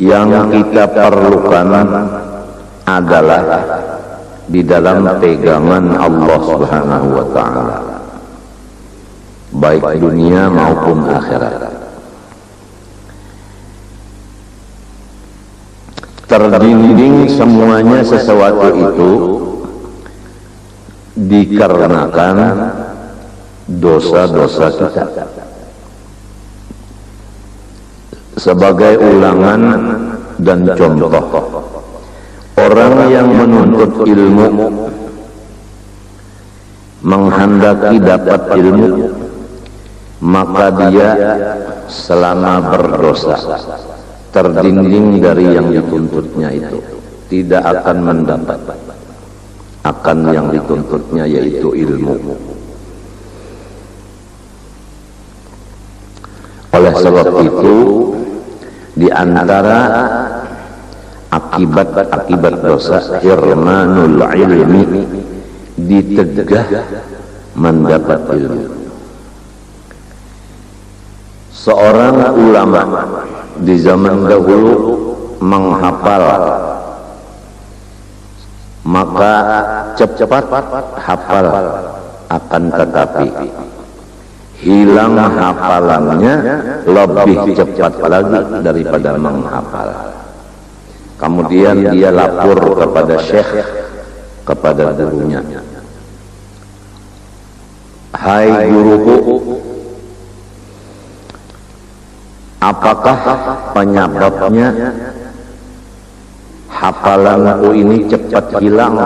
Yang kita perlukan adalah di dalam pegangan Allah Subhanahu wa ta'ala, baik dunia maupun akhirat. Terdinding semuanya sesuatu itu dikarenakan dosa-dosa kita. Sebagai ulangan dan contoh, orang yang menuntut ilmu, menghendaki dapat ilmu, maka dia selama berdosa, terdinding dari yang dituntutnya itu, tidak akan mendapat akan yang dituntutnya, yaitu ilmu. Oleh sebab itu, di antara akibat dosa hirmanul ilmi, ditegah mendapat ilmu. Seorang ulama di zaman dahulu menghafal, maka cepat hafal, akan tetapi hilang hafalannya lebih cepat lagi daripada menghafal. Kemudian dia lapor kepada syekh, kepada gurunya, "Hai guruku, apakah penyebabnya hafalanku ini cepat hilang?"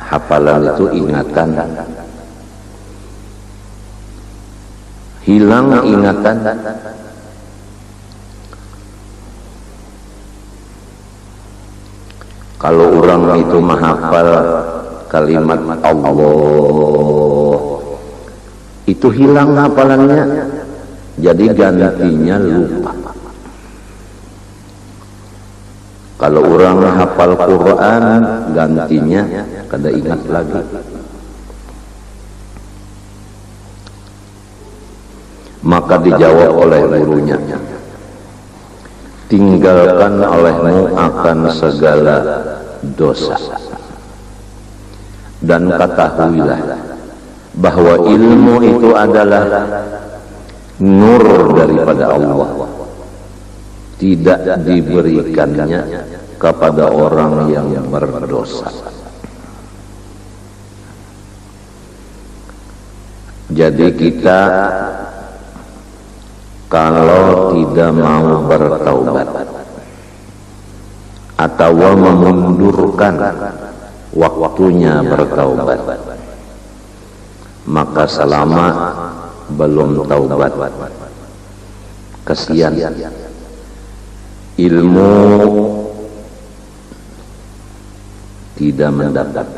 Hafalan itu ingatan, hilang ingatan. Kalau orang itu menghafal kalimat Allah, itu hilang hafalannya, jadi gantinya lupa. Kalau orang hafal Quran, gantinya kada ingat lagi. Maka dijawab oleh gurunya, "Tinggalkan olehmu akan segala dosa, dan ketahuilah bahwa ilmu itu adalah nur daripada Allah, tidak diberikannya kepada orang yang berdosa." Jadi kita kalau tidak mau bertaubat atau memundurkan waktunya bertaubat, maka selama belum taubat, kesian, ilmu tidak mendapat.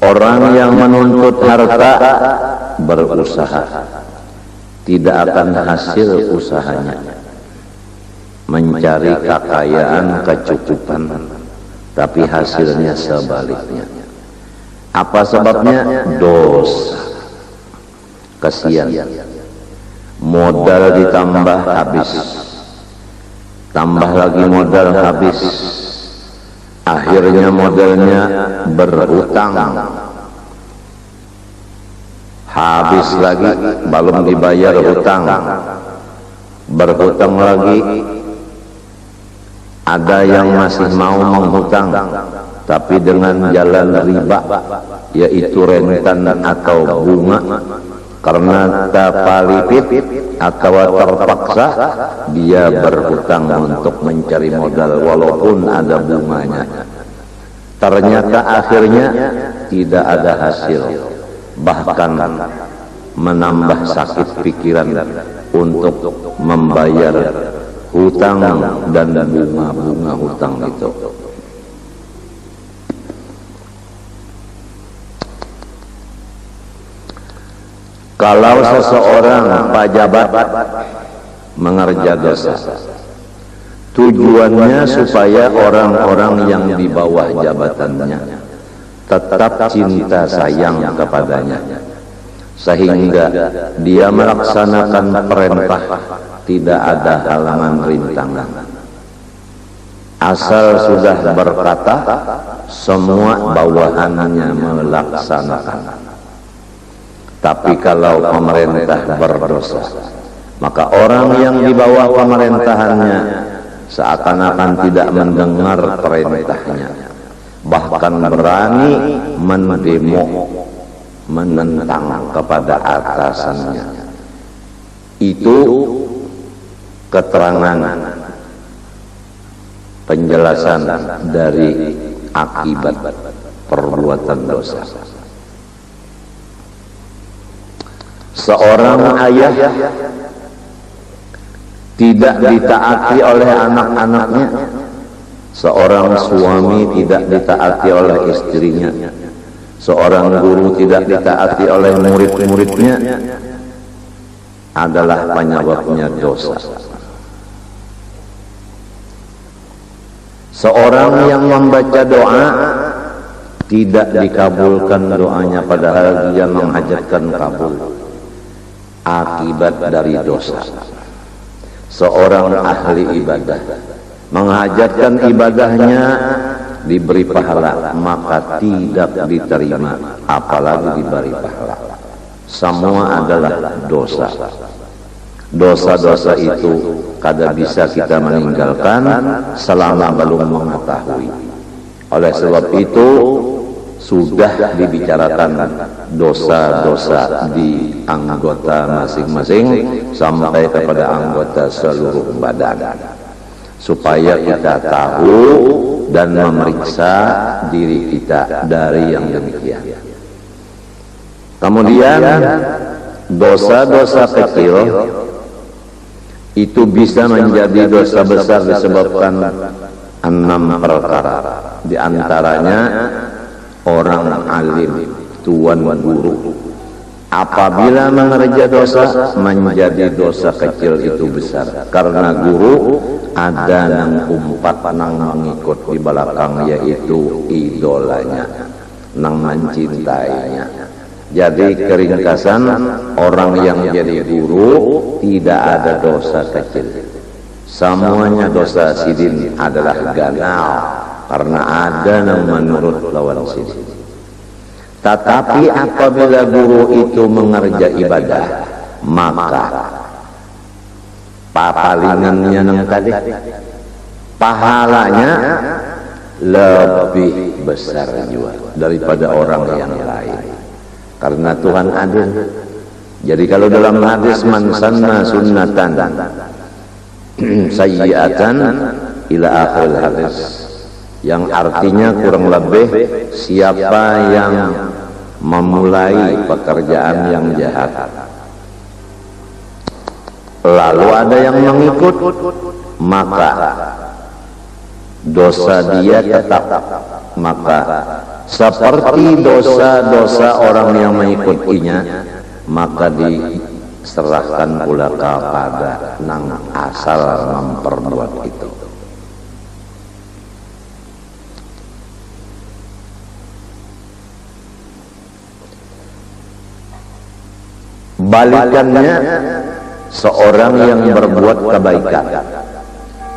Orang yang menuntut harta berusaha, tidak akan hasil usahanya, mencari kekayaan, kecukupan, tapi hasilnya sebaliknya. Apa sebabnya? Dosa. Kesian, modal ditambah habis, tambah lagi modal habis, akhirnya modalnya berhutang, habis lagi belum dibayar hutang, berhutang lagi, ada yang masih mau menghutang tapi dengan jalan riba, yaitu rentan atau bunga, karena tapalipit atau terpaksa dia berhutang untuk mencari modal walaupun ada bunganya. Ternyata akhirnya tidak ada hasil, bahkan menambah sakit pikiran untuk membayar hutang dan bunga-bunga hutang itu. Kalau seseorang pejabat mengerja dosa, tujuannya supaya orang-orang yang di bawah jabatannya tetap cinta sayang kepadanya, sehingga dia melaksanakan perintah tidak ada halangan rintangan. Asal sudah berkata, semua bawahannya melaksanakan. Tapi kalau pemerintah berdosa, maka orang yang di bawah pemerintahannya seakan-akan tidak mendengar perintahnya, bahkan berani mendemo, menentang kepada atasannya. Itu keterangan penjelasan dari akibat perbuatan dosa. Seorang ayah tidak ditaati oleh anak-anaknya, seorang suami tidak ditaati oleh istrinya, seorang guru tidak ditaati oleh murid-muridnya, adalah penyebabnya dosa. Seorang yang membaca doa tidak dikabulkan doanya padahal dia menghajatkan kabul, akibat dari dosa. Seorang ahli ibadah menghajatkan ibadahnya diberi pahala, maka tidak diterima apalagi diberi pahala. Semua adalah dosa. Dosa-dosa itu kada bisa kita meninggalkan selama belum mengetahui. Oleh sebab itu sudah dibicarakan dosa-dosa di anggota masing-masing sampai kepada anggota seluruh badan, supaya kita tahu dan memeriksa diri kita dari yang demikian. Kemudian dosa-dosa kecil itu bisa menjadi dosa besar disebabkan 6 perkara. Di antaranya orang alim, tuan guru, apabila mengerja dosa menjadi dosa kecil itu besar, karena guru ada nang umpat nang mengikut di belakang, yaitu idolanya, nang mencintainya. Jadi keringkasan, orang yang jadi guru tidak ada dosa kecil. Semuanya dosa sidin adalah ganal, karena ada yang menurut lawan sidin. Tetapi apabila guru itu mengerja ibadah, maka papalingannya nang tadi, pahalanya lebih besar juga daripada orang yang lain. Karena Tuhan adil. Jadi kalau dalam hadis man sanna sunnatan sayyi'atan ila akhir hadis, yang artinya kurang lebih siapa yang memulai pekerjaan yang jahat lalu ada yang mengikut, maka dosa dia tetap, maka seperti dosa-dosa orang yang mengikutinya, maka diserahkan pula kepada nang asal memperbuat itu. Balikannya, seorang yang berbuat kebaikan,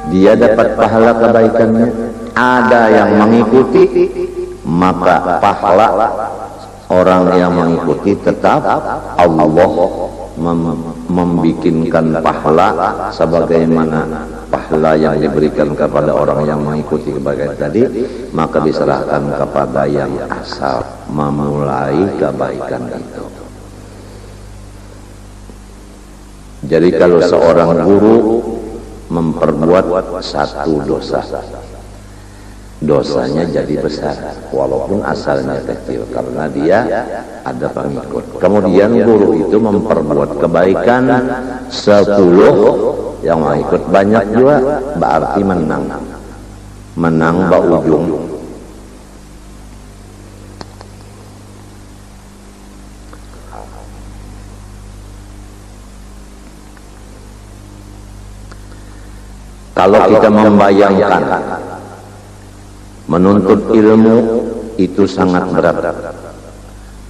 dia dapat pahala kebaikannya. Ada yang mengikuti, maka pahala orang yang mengikuti tetap Allah membikinkan pahala sebagaimana pahala yang diberikan kepada orang yang mengikuti kebaikan tadi, maka diserahkan kepada yang asal memulai kebaikan itu. Jadi kalau seorang guru memperbuat satu dosa, dosanya jadi besar walaupun asalnya kecil karena dia ada pengikut. Kemudian guru itu memperbuat kebaikan 10, yang mengikut banyak juga, berarti menang ujung. Kalau kita membayangkan menuntut ilmu itu sangat berat.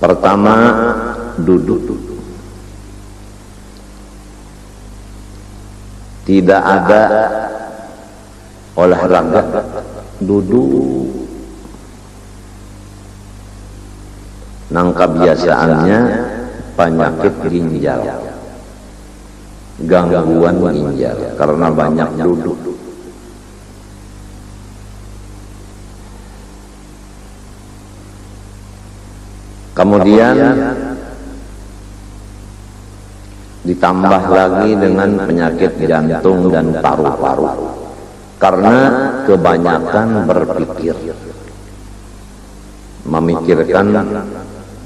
Pertama, duduk. Tidak ada olahraga, duduk. Nang kebiasaannya penyakit ginjal, gangguan ginjal karena banyak duduk. Kemudian ditambah lagi dengan penyakit jantung dan paru-paru karena kebanyakan berpikir, memikirkan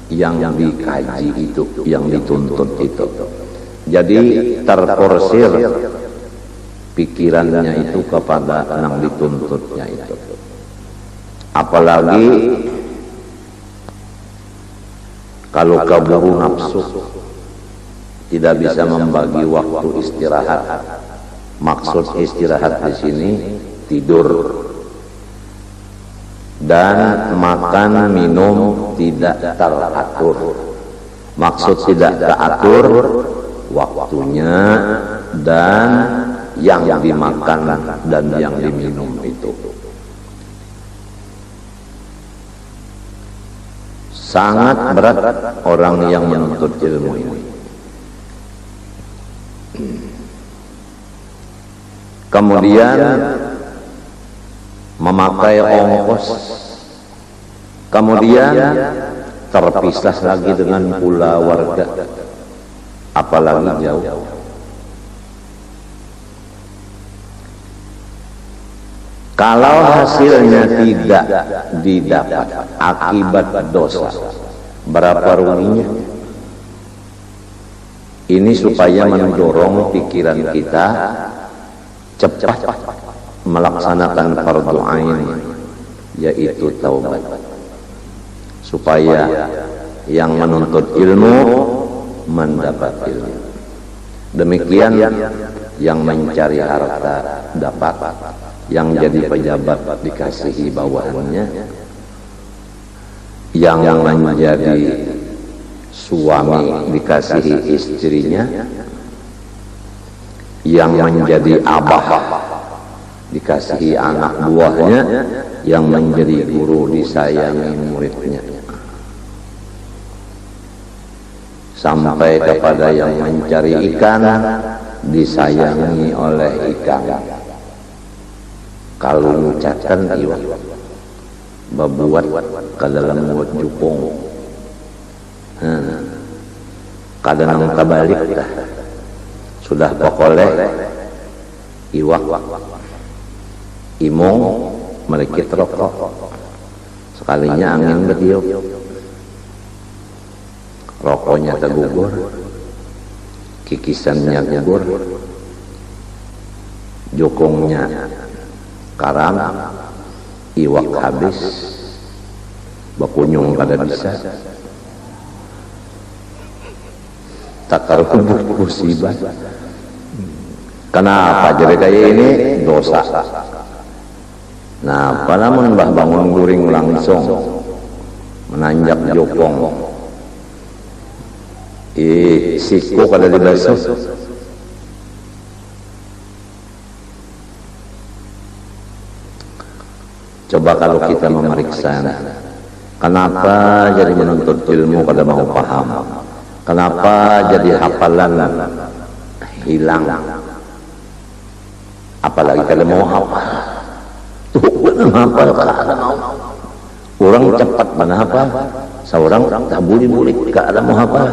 yang dikaji itu, yang dituntut itu. Jadi terporsir pikirannya itu kepada yang dituntutnya itu. Apalagi kalau kaburu nafsu, tidak bisa membagi waktu istirahat. Maksud istirahat di sini tidur dan makan minum tidak teratur. Maksud tidak teratur waktunya dan yang dimakan dan yang diminum itu. Sangat berat orang yang menuntut ilmu ini. Kemudian memakai ongkos, kemudian terpisah lagi dengan pula warga, apalagi jauh. Kalau hasilnya tidak didapat akibat dosa, berapa ruginya? Ini supaya mendorong pikiran kita cepat melaksanakan fardu ain, yaitu taubat, supaya yang menuntut ilmu mendapat ilmu. Demikian yang mencari harta dapat, yang jadi pejabat dikasihi bawahannya, yang menjadi suami dikasihi istrinya, yang menjadi abah dikasihi anak buahnya, yang menjadi guru disayangi muridnya, sampai kepada yang mencari ikan disayangi oleh ikan. Kalau ngucapkan iwak babuat ke dalam mulut jupung, kadang terbalik dah. Sudah pokoknya iwak imong merikit rokok, sekalinya angin bertiup, rokoknya tergugur, kikisannya gugur, jokongnya karam, iwak habis, bakunyung kada bisa, takar kubuk musibah. Kenapa jadi kayak ini? Dosa. Nah, namun mbah bangun guring langsung menanjak jokong, siku kada dibasuh. Coba kalau kita memeriksa, kenapa jadi menuntut ilmu kada mau paham? Kenapa jadi hafalan hilang? Apalagi kada mau hafal. Tuh, hafal kada mau. Orang cepat mana hafal, seorang tak boleh kada mau hafal.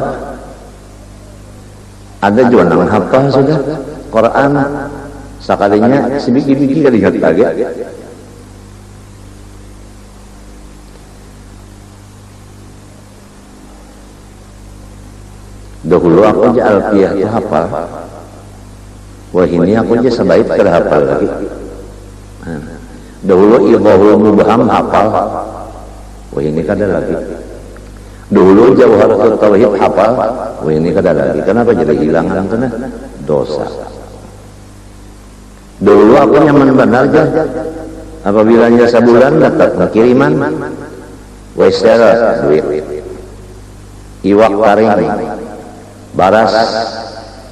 Ada juga nang hafal sudah Quran, sekalinya sebiji-biji kada ingat lagi. Dahulu aku aja Alfiyah itu hafal. Wah, ini aku aja sebaik terhafal lagi. Dahulu Idhahul Mubham hafal. Wah, ini kada lagi. Dahulu Jawharatul Tauhid hafal. Wah, ini kada lagi. Kenapa jadi hilang karena dosa? Dahulu aku nyaman benar aja. Apabila sebulan dapat kiriman, wesera duit. Iwak taring, baras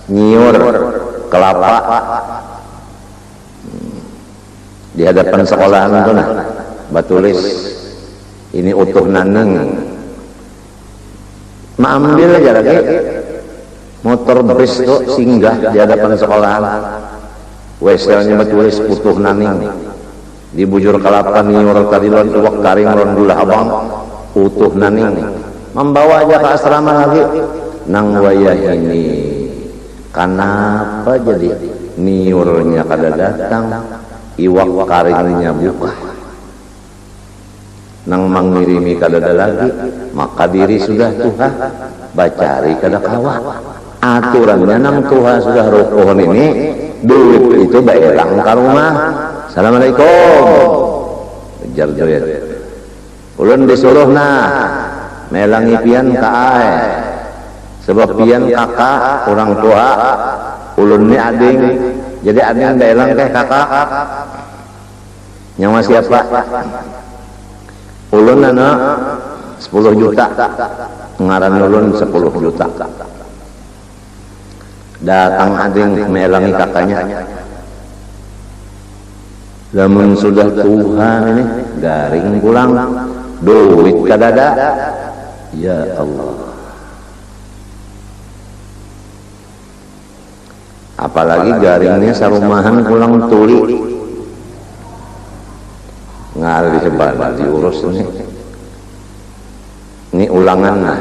nyiur kelapa di hadapan sekolahan itu nah batulis ini utuh naneng ambil aja lagi motor bus tuh singgah di hadapan sekolahan weselnya batulis utuh naneng di bujur kelapa nih orang kadilan uwak karing orang gula abang utuh naneng membawa aja ke asrama lagi nang wayah ini kenapa jadi niurnya kada datang iwak karingnya buka nang mangirimi kada ada lagi maka diri sudah tuha bacari kada kawa aturannya nang tuha sudah rukuh ini duit itu baelang ke rumah. Assalamualaikum ujar joyet ulun disuruh nah melangi pian ka ae sebab pian kakak orang tua ulun ni ading jadi ading baelang teh kakak nyawa siapa ulun ana 10 juta ngaran ulun 10 juta datang ading melangi kakaknya lamun sudah Tuhan ini garing pulang duit kadada ya Allah apalagi garingnya sarumahan pulang tuli ngalih hebat diurus ini ulangan nah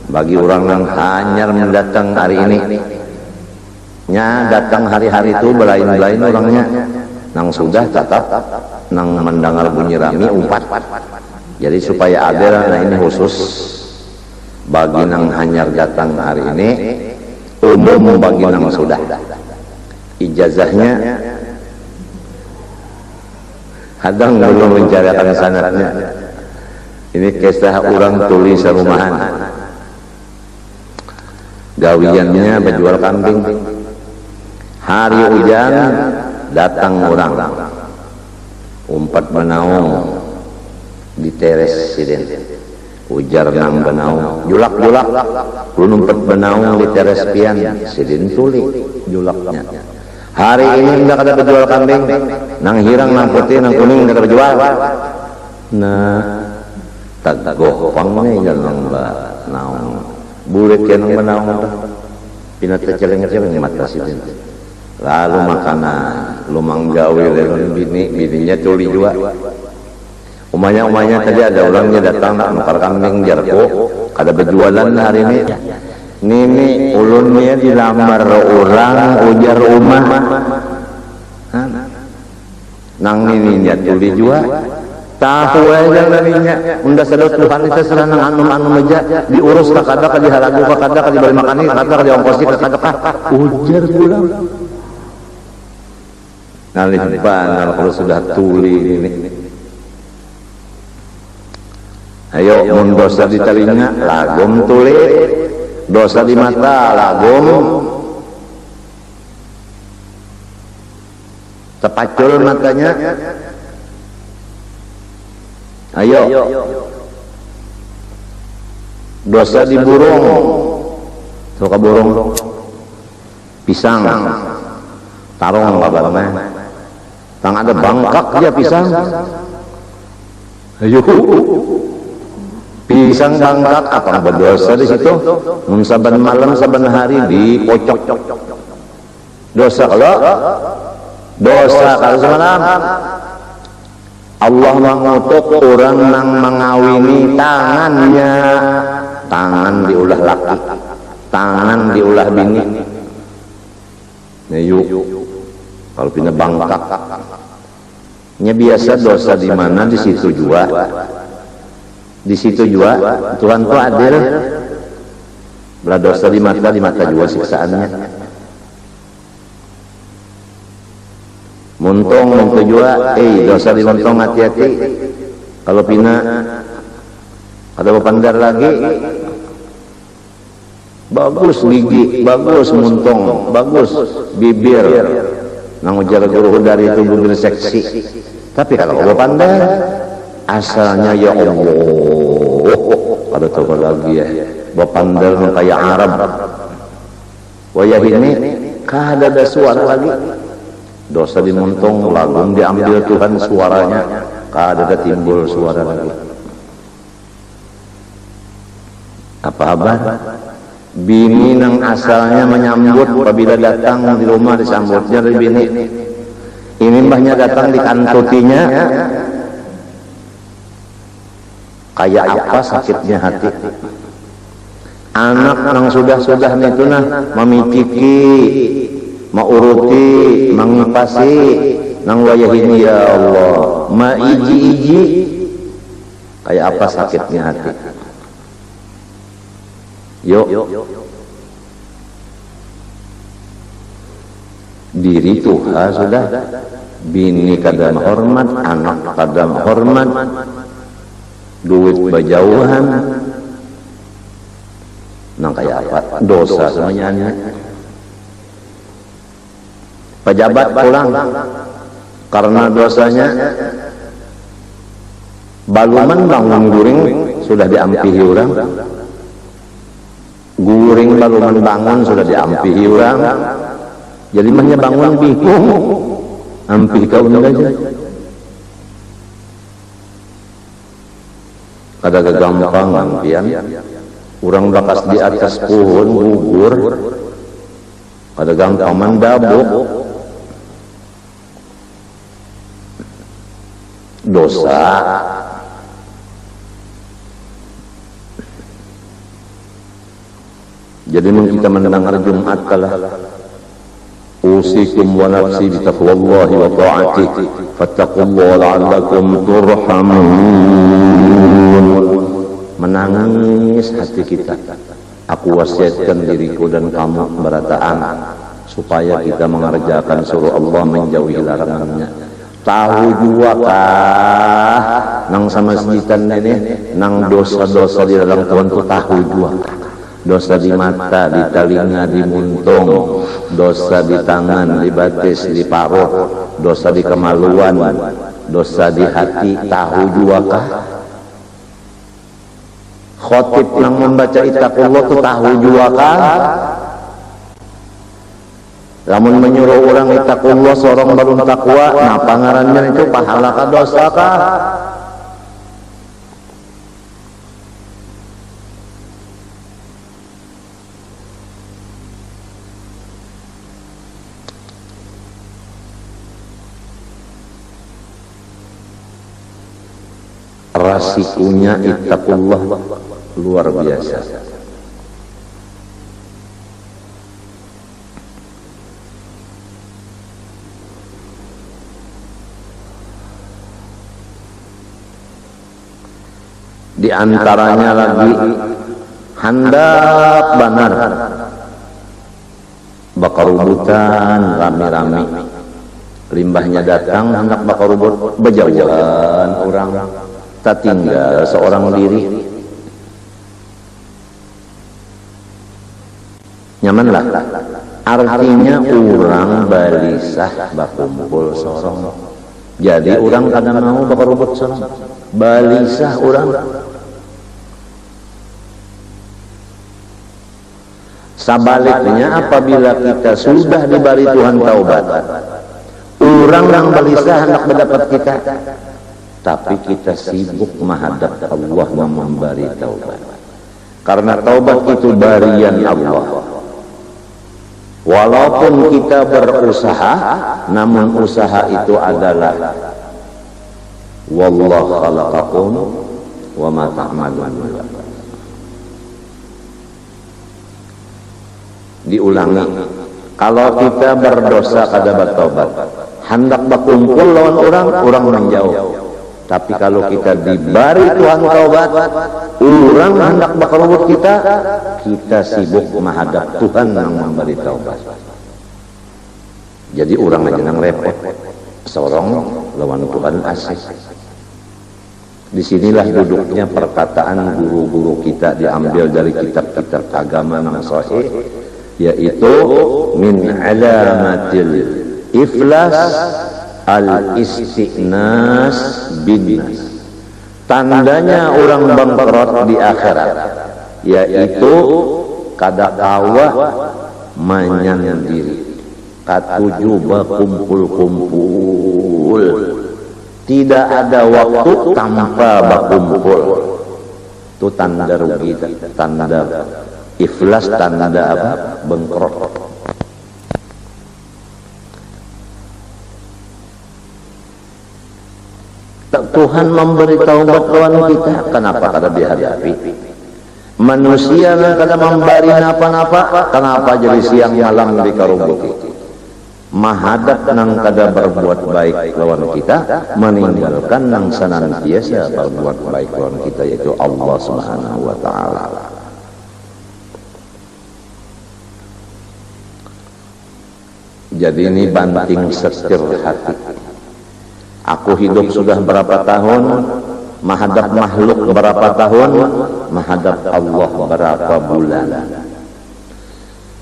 bagi orang yang hanyar mendatang hari ini nya datang hari-hari itu belain-belain orangnya nang sudah tetap nang mendengar bunyi rami umpat jadi supaya adil nah ini khusus bagi nang hanyar datang hari ini umum bagi nang sudah ijazahnya hadang belum mencarikan sanadnya ini kisah orang tulis rumahan gawiannya berjual kambing hari hujan datang orang umpat benaung di teres siden ujar nang benaung julak-julak lu numpet benaung di teres pian sidin tuli julaknya hari ini enggak ada berjual kambing nang hirang nang putih nang kuning enggak ada berjual nah tagohpangnya nang benaung bulet ya nang benaung pinat celeng-celeng mata sidin lalu makanan lumang gawe lelon bininya tuli juga umanya tadi ada orangnya datang nak nukar kambing jarko kada berjualan hari ini nini ulunnya dilamar orang ujar rumah nang nininya tuli juga tahu aja naninya unda sadar Tuhan itu seranang anu meja diurus kakada kadi halagu kakada kadi bali makani kakada kadi ongkosi kakada ujar pulang nalih benar kalau sudah tuli ini ayo mun dosa di telinga lagom tuli dosa di mata lagom tepacul matanya ayo dosa di burung suka burung pisang tarong kabarnya tang ada bangkak dia pisang ayo pisang bangkak apa berdosa di situ mun saban malam saban hari dipocok dosa kalau semalam Allah mengutuk orang nang mengawini tangan diulah laki tangan diulah bini yuk kalau pindah bangkak nya biasa dosa di mana di situ juga Tuhan tuh adil belah dosa di mata juga siksaannya muntung juga dosa di muntung hati-hati kalau pindah ada pandar lagi bagus gigi bagus muntung bagus bibir nang ujar guru dari itu bibir seksi tapi kalau bawa pandai asalnya ya Allah ada coba lagi ya bawa pandai kayak Arab wayah ini kada ada suara lagi. Dosa dimuntung, lagung diambil Tuhan suaranya, kada ada timbul suara lagi. Apa kabar? Bini nang asalnya menyambut apabila datang di rumah disambutnya dari bini. Ini mbahnya datang dikantutinya. Kayak apa sakitnya hati. Anak nang sudah-sudah itu nah memitiki, mauruti, mangipasi nang wayah ini ya Allah, maiji-iji. Kayak apa sakitnya hati. Yuk, diri Tuhan sudah, bini kadang hormat, anak kadang hormat, duit berjauhan, nang kayak apa? Dosa semuanya. Pejabat pulang karena dosanya, baluman bangun guring sudah diampihi orang. Guring baluman bangun sudah diampihi orang. Jadi mahnya bangun bingung, ampih kau aja. Kada gampang ampian. Orang bakas di atas pohon gugur. Kada gampang mendabuk. Dosa. Jadi kita mendengar Jumat kalah. Usikum wa nafsi bitaqwallahi wa ta'atihi fattaqullaha la'allakum turhamun. Menangis hati kita. Aku wasiatkan diriku dan kamu berataan supaya kita mengerjakan suruh Allah, menjauhi larangannya. Tahu juga kah nang sama sejitan ini nang dosa-dosa di dalam Tuhan itu tahu juga. Dosa di mata, di telinga, di muntung, dosa di tangan, di batis, di parut, dosa di kemaluan, dosa di hati, tahu juga kah? Khotib yang membaca ittaqullah itu tahu juga kah? Lamun menyuruh orang ittaqullah seorang belum takwa, nah pangarannya itu pahala kah dosa kah? Rasikunya ittaqullah luar biasa. Di antaranya lagi hendak benar bakar rebutan rame-rame, limbahnya datang hendak bakar rebut berjauhan orang. Tak tinggal seorang diri, nyamanlah. Artinya orang balisah bakumpul sorong. Jadi orang kadang mau bakar rubut sorong, balisah orang. Sebaliknya apabila kita sudah diberi Tuhan taubat, orang yang balisah hendak mendapat kita, tapi kita sibuk menghadap Allah memberi taubat. Karena taubat itu barian Allah. Walaupun kita berusaha, namun usaha itu adalah wallahu khalaqakum wa ma ta'malun. Diulangi, kalau kita berdosa kada bertobat, hendak berkumpul lawan orang menjauh. Tapi kalau kita diberi Tuhan taubat, orang hendak berkerubut kita sibuk menghadap Tuhan yang memberi taubat. Jadi orang aja yang repot, sorong lawan Tuhan asik. Disinilah duduknya perkataan guru-guru kita diambil dari kitab-kitab agama yang sahih, yaitu min alamatil iflas al-istiqnas binnas. Tandanya orang bangkrut di akhirat, yaitu kada kawa menyendiri. katujuh berkumpul-kumpul. Tidak ada waktu tanpa berkumpul. Itu tanda rugi, tanda iflas, tanda apa? Bengkrok. Tuhan memberitahu buat lawan kita, kenapa kada dihadapi? Manusia kada memberi napa-napa, kenapa jadi siang malam dikarumbuki? Mahadap nang kada berbuat baik lawan kita, meninggalkan nang senantiasa berbuat baik lawan kita, yaitu Allah Subhanahu wa taala. Jadi ini banting setir hati. Aku hidup sudah berapa tahun, menghadap makhluk berapa tahun, menghadap Allah berapa bulan.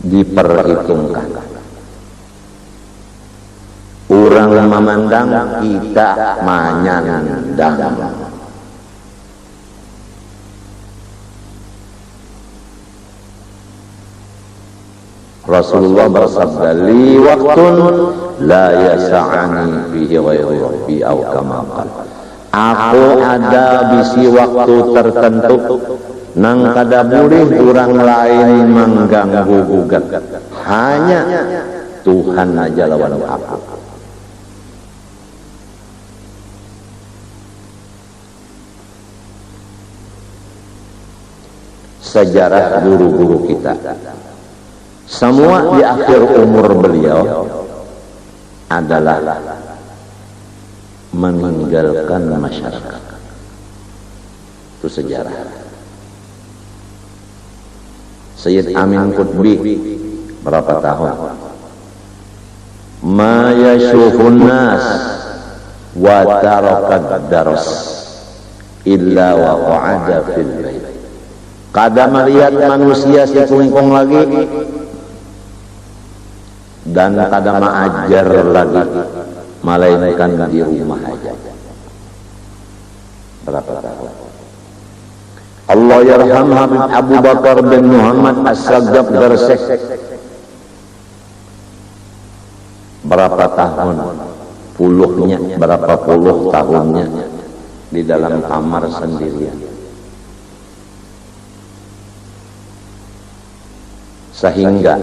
Diperhitungkan. Orang memandang, kita menyandang. Rasulullah bersabda, li waktun la yasa'ani fihi ghairu rabbi aw kama qala. Aku ada bisi waktu tertentu nang kada boleh orang lain mengganggu gugat, hanya Tuhan aja lawan aku. Sejarah guru-guru kita, semua di akhir umur beliau adalah meninggalkan masyarakat. Itu sejarah. Sayyid Amin Qutbi berapa tahun? Ma yashufun nas wa tarakad daras illa wa qa'ada fil bait. Kada melihat manusia si kungkung lagi dan kada mengajar lagi, melainkan di rumah aja. Berapa tahun? Allah yarham Habib Abu Bakar bin Muhammad As-Sagaf Garsek. Berapa tahun? Puluhnya, berapa puluh tahunnya di dalam kamar sendirian. Sehingga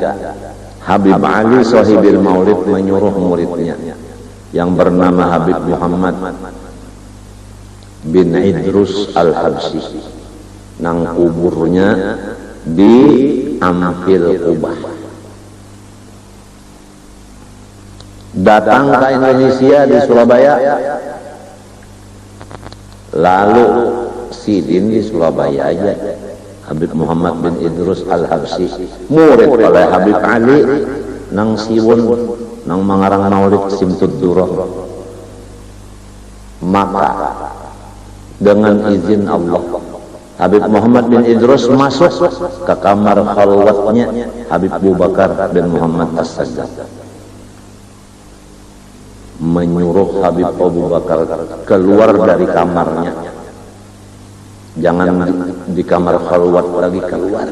Habib Ali Sahibil Maulid menyuruh muridnya yang bernama Habib Muhammad bin Idrus Al-Habsyi, nang kuburnya di Ampil Kubah, datang ke Indonesia di Surabaya, lalu sidin di Surabaya aja. Habib Muhammad bin Idrus Al-Habsyi murid oleh Habib Ali nang siwun nang mengarang maulid Simtud Durrah. Maka dengan izin Allah, Habib Muhammad bin Idrus masuk ke kamar khalwatnya Habib Abu Bakar bin Muhammad As-Sagaf, menyuruh Habib Abu Bakar keluar dari kamarnya. Jangan di kamar khalwat lagi, keluar.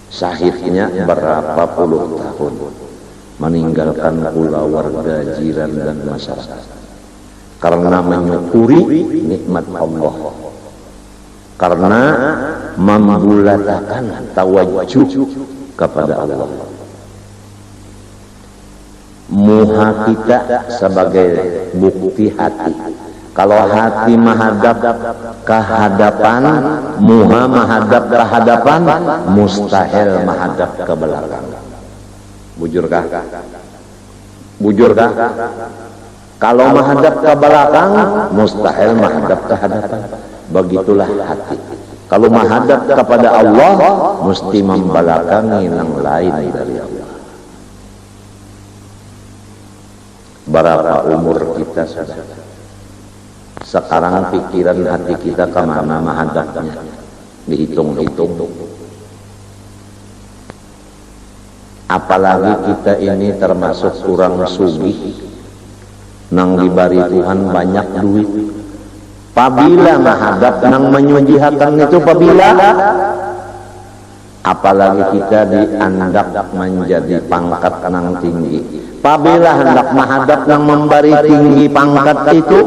Syahidnya berapa puluh tahun, meninggalkan pula warga jiran dan masyarakat, karena menyukuri nikmat Allah, karena membulatakan tawajuh kepada Allah. Muha kita sebagai bukti hati. Kalau hati menghadap ke hadapan, muha menghadap ke hadapan, mustahil menghadap ke belakang. Bujurkah? Bujurkah? Kalau menghadap ke belakang, mustahil menghadap ke hadapan. Begitulah hati. Kalau menghadap kepada Allah, mesti membelakangi yang lain dari Allah. Berapa umur kita sudah? Sekarang pikiran hati kita kemana menghadapnya? Dihitung-hitung. Apalagi kita ini termasuk kurang sugih, nang diberi Tuhan banyak duit. Pabila menghadap nang menyujihakan itu, pabila apalagi kita diandak menjadi pangkat nang tinggi. Apabila hendak menghadap nang memberi tinggi pangkat itu,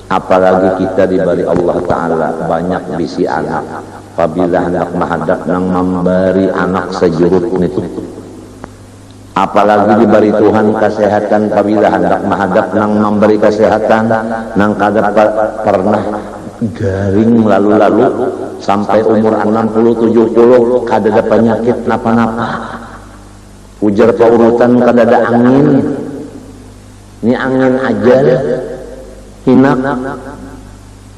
apalagi kita diberi Allah Ta'ala banyak bisi anak. Apabila hendak menghadap nang memberi anak sejurut itu, apalagi diberi Tuhan kesehatan. Apabila hendak menghadap nang memberi kesehatan, nang kada pernah garing lalu-lalu sampai umur 60-70 kada ada penyakit napa-napa. Ujar paurutan kada ada angin, ini angin ajal hinak.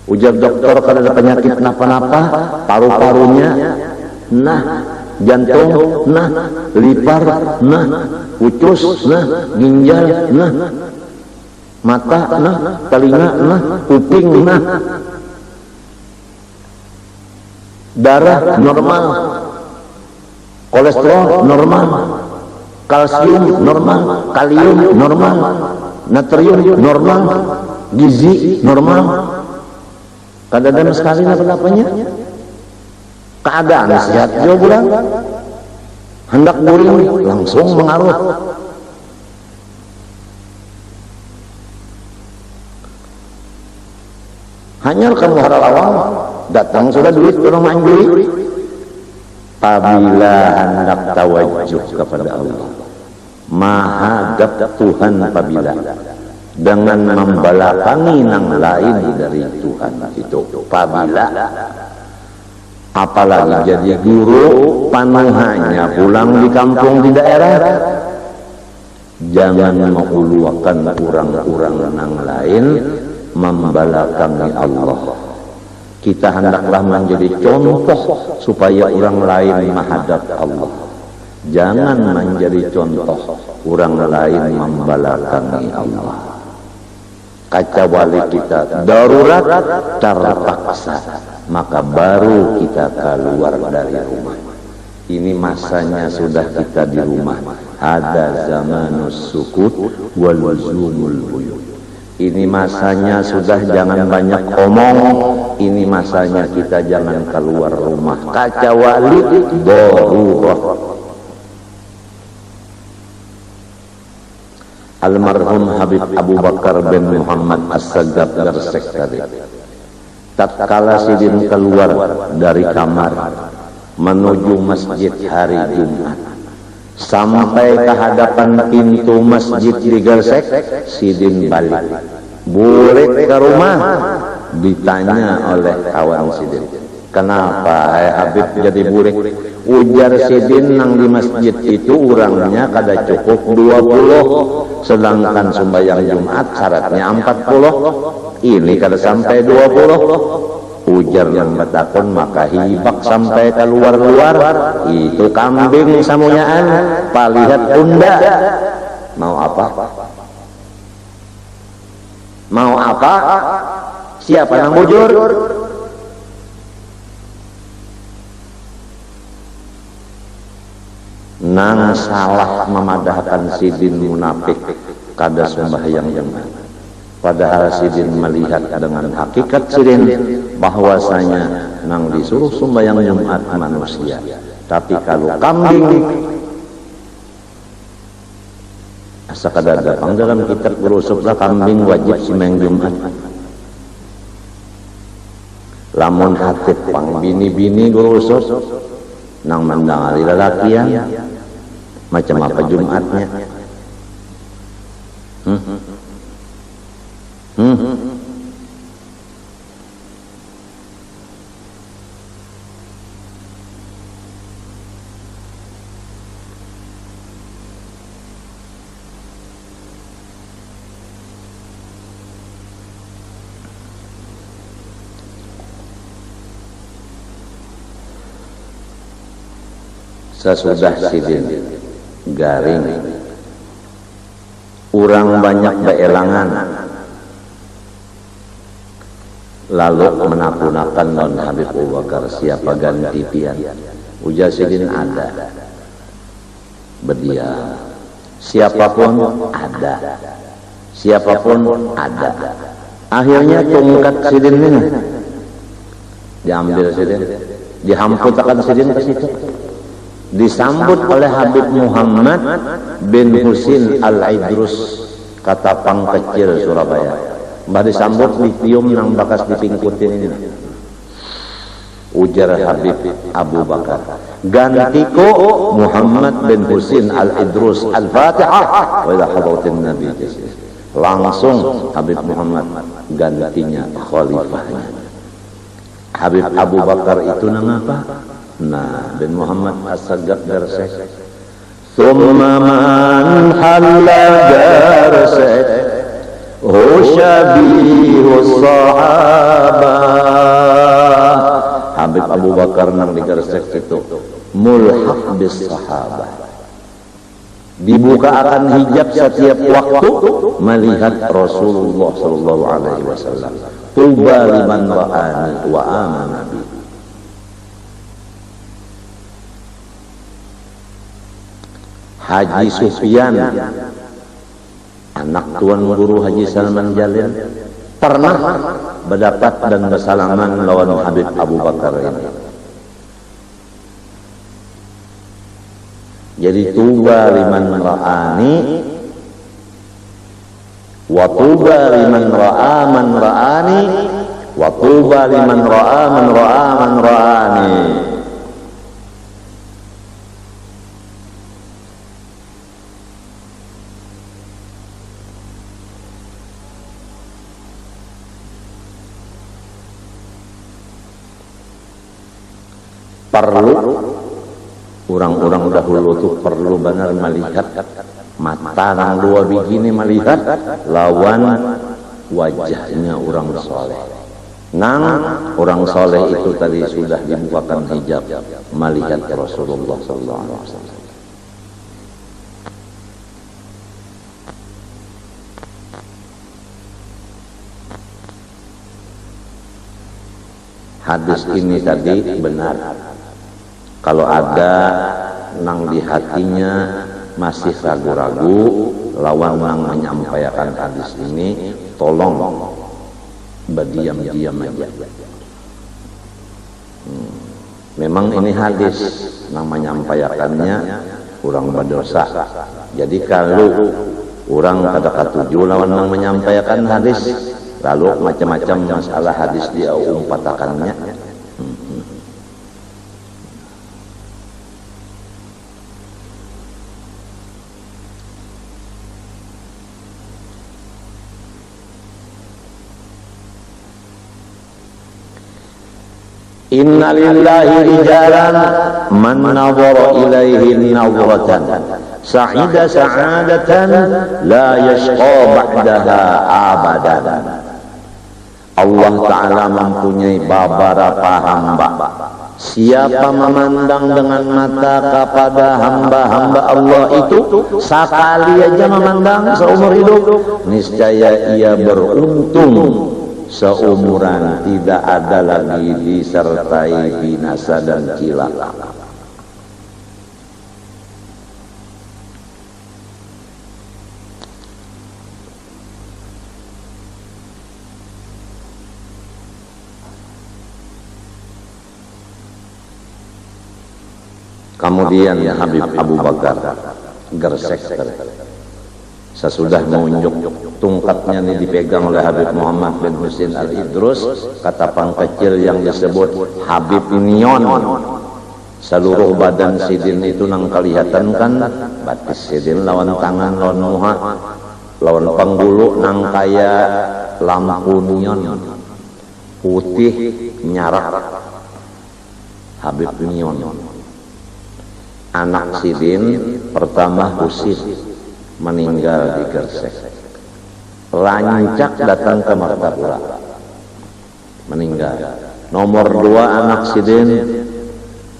Ujar dokter kada ada penyakit napa-napa, paru-parunya nah, jantung nah, lipar nah, ucus nah, ginjal nah, mata nah, telinga nah, kuping nah, darah normal, kolesterol normal, kalsium normal, kalium normal, natrium normal, gizi normal. Kada ada sekali apa-apanya. Keadaan sehat juga bulan. Hendak guring langsung mengaruh. Hanya kamu haral awal datang sudah duit tolong main duit. Apabila hendak tawajuh kepada Allah, mahadap Tuhan apabila dengan membelakangi nang lain dari Tuhan itu. Apabila apalagi jadi guru panuhannya pulang di kampung di daerah, jangan menguluakan orang-orang nang lain membelakangi Allah. Kita hendaklah menjadi contoh supaya orang lain menghadap Allah. Jangan menjadi contoh orang lain membelakangi Allah. Kecuali kita darurat terpaksa, maka baru kita keluar dari rumah. Ini masanya sudah kita di rumah. Ada zamanus sukut wal luzumul buyut. Ini masanya sudah jangan banyak omong. Ini masanya kita jangan keluar rumah kecuali darurat. Almarhum Habib Abu Bakar bin Muhammad As-Sagab Garsek tadi, tatkala sidin keluar dari kamar menuju masjid hari Jumat, sampai ke hadapan pintu masjid di Garsek, sidin balik. Boleh ke rumah? Ditanya oleh kawan sidin, kenapa Habib jadi burik? Ujar sidin nang di masjid itu orangnya kada cukup 20, sedangkan sembahyang Jumat syaratnya 40. Ini kada sampai 20. Ujar yang betakon, maka hibak sampai keluar-luar. Itu kambing samunyaan, palihat unda. Mau apa? Mau apa? Siapa yang bujur? Nang salah memadahkan sidin munafik kada sembahyang Jumat. Padahal sidin melihat dengan hakikat sidin bahwasanya nang disuruh sembahyang Jumat manusia. Tapi kalau kambing, asa kada datang dalam kitab berusuplah kambing wajib sembahyang Jumat. Lamun hatip pang bini-bini berusup nang mendangali lelakian macam apa Jumatnya? Sesudah sidin garing, urang banyak beelangan, lalu menakunakan non Habib Abu Bakar, siapa ganti pian? Ujar sidin ada, berdia, siapapun ada, siapapun ada. Akhirnya tungkat sidin ini diambil sidin, dihamputakan sidin ke situ. Disambut oleh Habib Muhammad bin Husin Al-Idrus, Katapang Kecil, Surabaya. Mbah disambut ditium nang bakas dipingkutin ini. Ujar Habib Abu Bakar, gantiku Muhammad bin Husin Al-Idrus, Al-Fatihah wa ila hadratin Nabi. Langsung Habib Muhammad gantinya khalifahnya. Habib Abu Bakar itu nang apa? Nah, bin Muhammad As-Sagaf Garsek. Thumma man halla garsek husyabihu sahabah. Habib Abu Bakar nang di Garsek itu mulhaq bis sahabah. Dibuka akan hijab setiap waktu melihat Rasulullah sallallahu alaihi wasallam. Tuba liman ra'ani wa amana bi. Haji Sufyan, anak tuan guru Haji Salman Jalil, pernah berdapat dan bersalaman lawan Habib Abu Bakar ini. Jadi tuba liman ra'ani wa tuba liman ra'a man ra'ani wa tuba liman ra'a man ra'a man ra'ani. Perlu orang-orang dahulu tuh perlu benar melihat mata nang dua begini, melihat lawan wajahnya orang soleh. Nang orang soleh itu tadi sudah dibukakan hijab melihat Rasulullah sallallahu alaihi wasallam. Hadis ini tadi benar. Kalau ada nang di hatinya masih ragu-ragu lawan nang menyampaikan hadis ini, tolong berdiam-diam aja. Memang ini hadis nang menyampaikannya orang berdosa. Jadi kalau orang kada katuju lawan nang menyampaikan hadis, lalu macam-macam masalah hadis dia umpatakannya. Inna lillahi rijalan man nadhara ilaihi nadratan sa'ida sa'adatan la yashqa ba'daha abadan. Allah Ta'ala mempunyai beberapa hamba. Siapa memandang dengan mata kepada hamba-hamba Allah itu, sekali aja memandang seumur hidup, niscaya ia beruntung seumuran, tidak ada lagi disertai binasa dan cilaka. Kemudian ya Habib Abu Bakar Gersek, sesudah menunjuk tungkatnya ini dipegang oleh Habib Muhammad bin Husin Al-Idrus, Katapang Kecil yang disebut Habib Nion. Seluruh badan sidin itu nang kelihatan kan, batis sidin lawan tangan, lawan muha, lawan panggulu nang kaya lampu nion, putih nyarak. Habib Nion, anak sidin pertama Husin, meninggal di Gersek. Lancak datang ke Martapura, meninggal. Nomor 2 anak sidin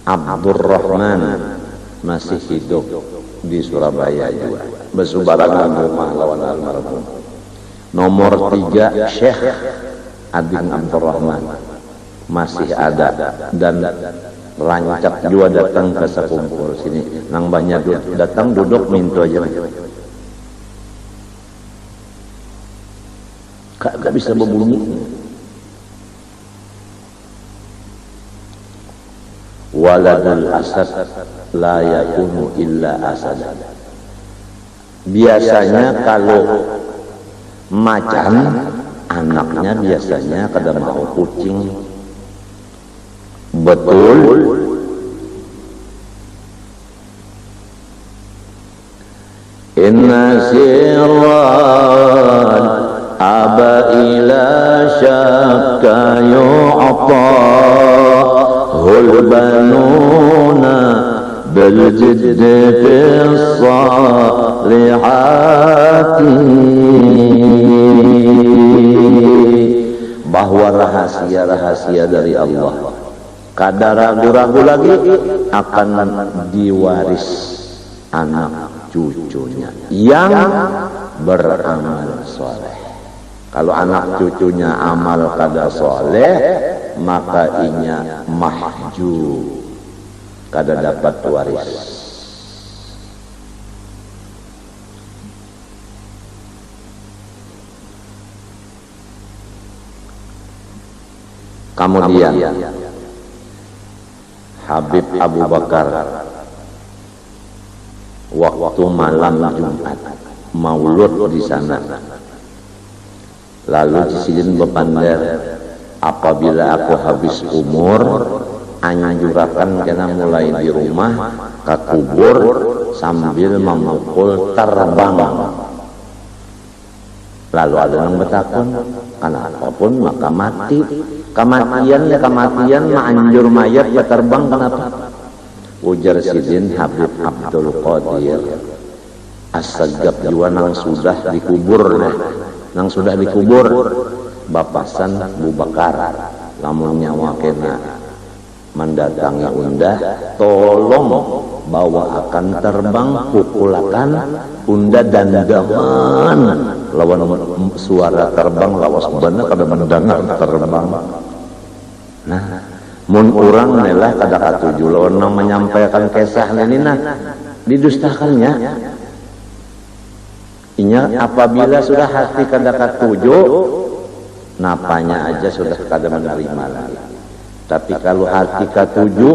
Abdurrahman masih hidup di Surabaya juga, bersubarangan rumah lawan almarhum. Nomor 3 Syekh Ading Abdurrahman masih ada dan lancak juga datang ke sekumpul sini. Nang banyak datang duduk minta aja. Gak bisa berbunyi. waladul asad la yakunu illa asad. Biasanya kalau macan anaknya biasanya kada mau kucing. Betul. Inna sirran aba ila syakka yu'tahul banuna bil jiddi fis salihati. Bahwa rahasia-rahasia dari Allah kada ragu-ragu lagi akan diwaris anak cucunya yang beramal soleh. Kalau anak cucunya amal kada soleh, maka inya mahjub, kada dapat waris. Kemudian Habib Abu Bakar waktu malam Jumat maulud di sana, lalu disilin bepander, apabila aku habis umur anjurakan kena mulai di rumah ke kubur sambil memukul terbang. Lalu ada yang bertakun, karena apapun maka mati. Kematian ya kematian, anjur mayat ya terbang, kenapa? Ujar sidin Habib Abdul Qadir As-Sagab juga nang sudah dikubur, nang sudah dikubur bapasan Abu Bakar, lamun nyawa kena mendatangi undah, tolong bawa akan terbang, pukulakan undah dan daman lawan suara terbang lawas bener kada mendengar terbang. Nah, mun urang nelah kada katuju lawan menyampaikan kisah ini, nah didustakannya. Inya apabila sudah hati kada katuju, napanya aja sudah kada menerima lagi. Tapi kalau hati katuju,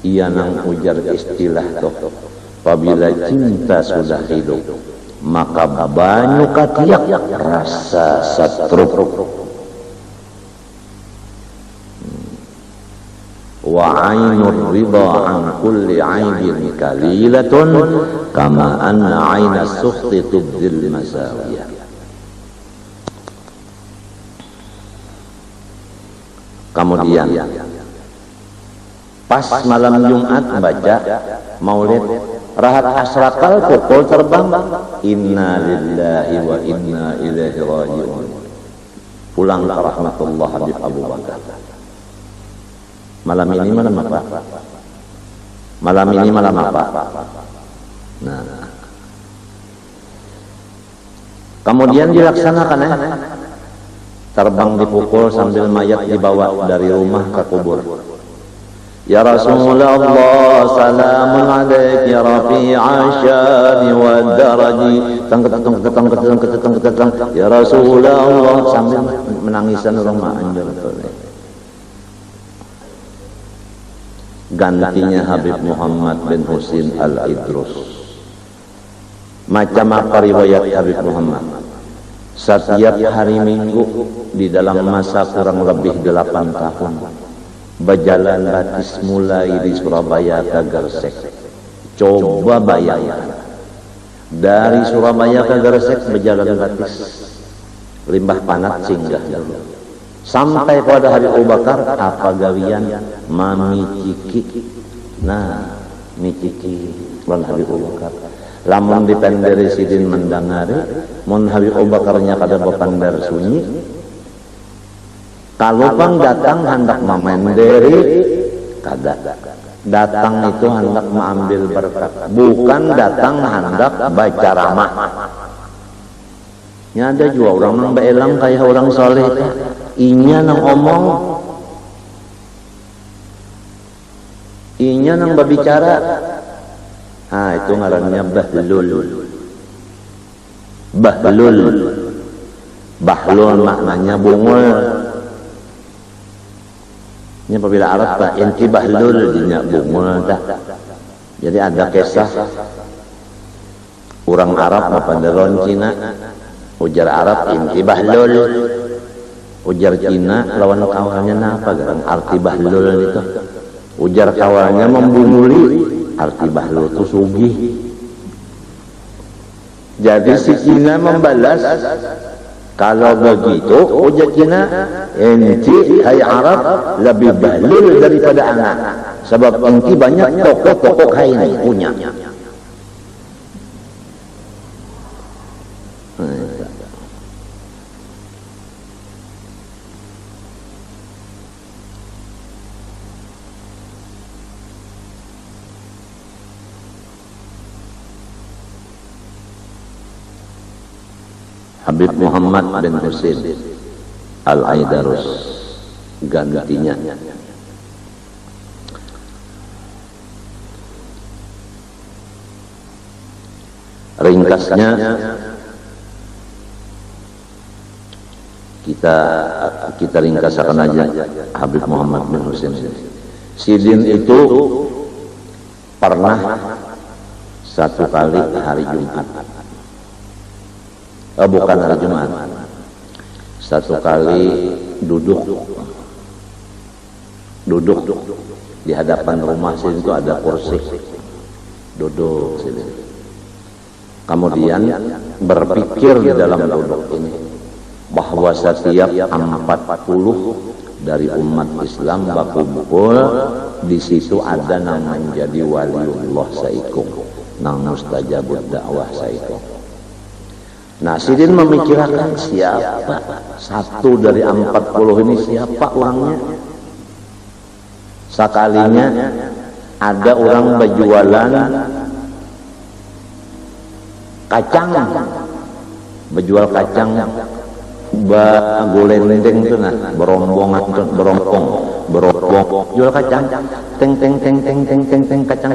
ia nang ujar istilah toh, apabila cinta sudah hidup, maka banyu katiak rasa satruk. Wa ainur ridha an kulli aibin kalilatun kama anna aina sukhti tubdil masawiyah. Kemudian pas malam Jumat baca maulid, rahat asrakal pukul terbang, inna lillahi wa inna ilaihi raji'un, pulang ke rahmatullah Habib Abu Bakar. Malam ini malam apa? Malam ini malam apa? Nah, kemudian dilaksanakan terbang dipukul sambil mayat dibawa dari rumah ke kubur. Ya Rasulullah, salamun alaik ya rafi'a syani wa daraji. Ketang. Ya Rasulullah, sambil menangisan rumah anjur. Gantinya Habib Muhammad bin Husin Al-Idrus. Macam apa riwayat Habib Muhammad? Setiap hari Minggu di dalam masa kurang lebih 8 tahun berjalan batis mulai di Surabaya ke Gresik. Coba bayangkan, dari Surabaya ke Gresik berjalan batis, Limbah Panat singgah dulu, sampai pada Habib Abu Bakar apa gawian mami ciki. Nah, miciki lan Habib Abu Bakar lamun dipenderi sidin mendangari, mun Habib Abu Bakarnya kada bepandar sunyi, kalau pang datang hendak memenderi, kada. Datang itu hendak mengambil berkat, bukan datang hendak baca ramah. Ya ada juga orang nang beelang kayak orang soleh, inya nang omong, inya nang berbicara. Ah, itu ngarannya bahlul. Bahlul maknanya bungul. Ini apabila Arab tak inti bahlul dinya bungul dah. Jadi ada kisah orang Arab mapandaron Cina, ujar Arab inti bahlul, ujar Cina lawan kawannya apa kan arti bahlul itu, ujar kawannya membunguli, arti bahlul itu sugih. Jadi si Cina membalas, kalau begitu ujar Cina, enti hai Arab lebih bahlul daripada anak, sebab enti banyak tokoh-tokoh kain punya. Habib Muhammad bin Husain Al-Aidarus gantinya. Ringkasnya kita ringkasakan aja Habib Muhammad bin Husain. Sidin itu pernah satu kali hari Jumat. Bukan hari Jumat. Satu kali duduk di hadapan rumah sini itu ada kursi. Duduk sini. Kemudian berpikir di dalam duduk ini bahwa setiap 40 dari umat Islam berkumpul di situ ada nang menjadi waliullah saikung, nang mustajabud dakwah saikung. Nah, Sidin memikirkan siapa satu dari 40 ini, siapa orangnya. Sekalinya ada orang berjualan kacang, berjual kacang golendeng itu nah, berombong, jual kacang, teng kacang.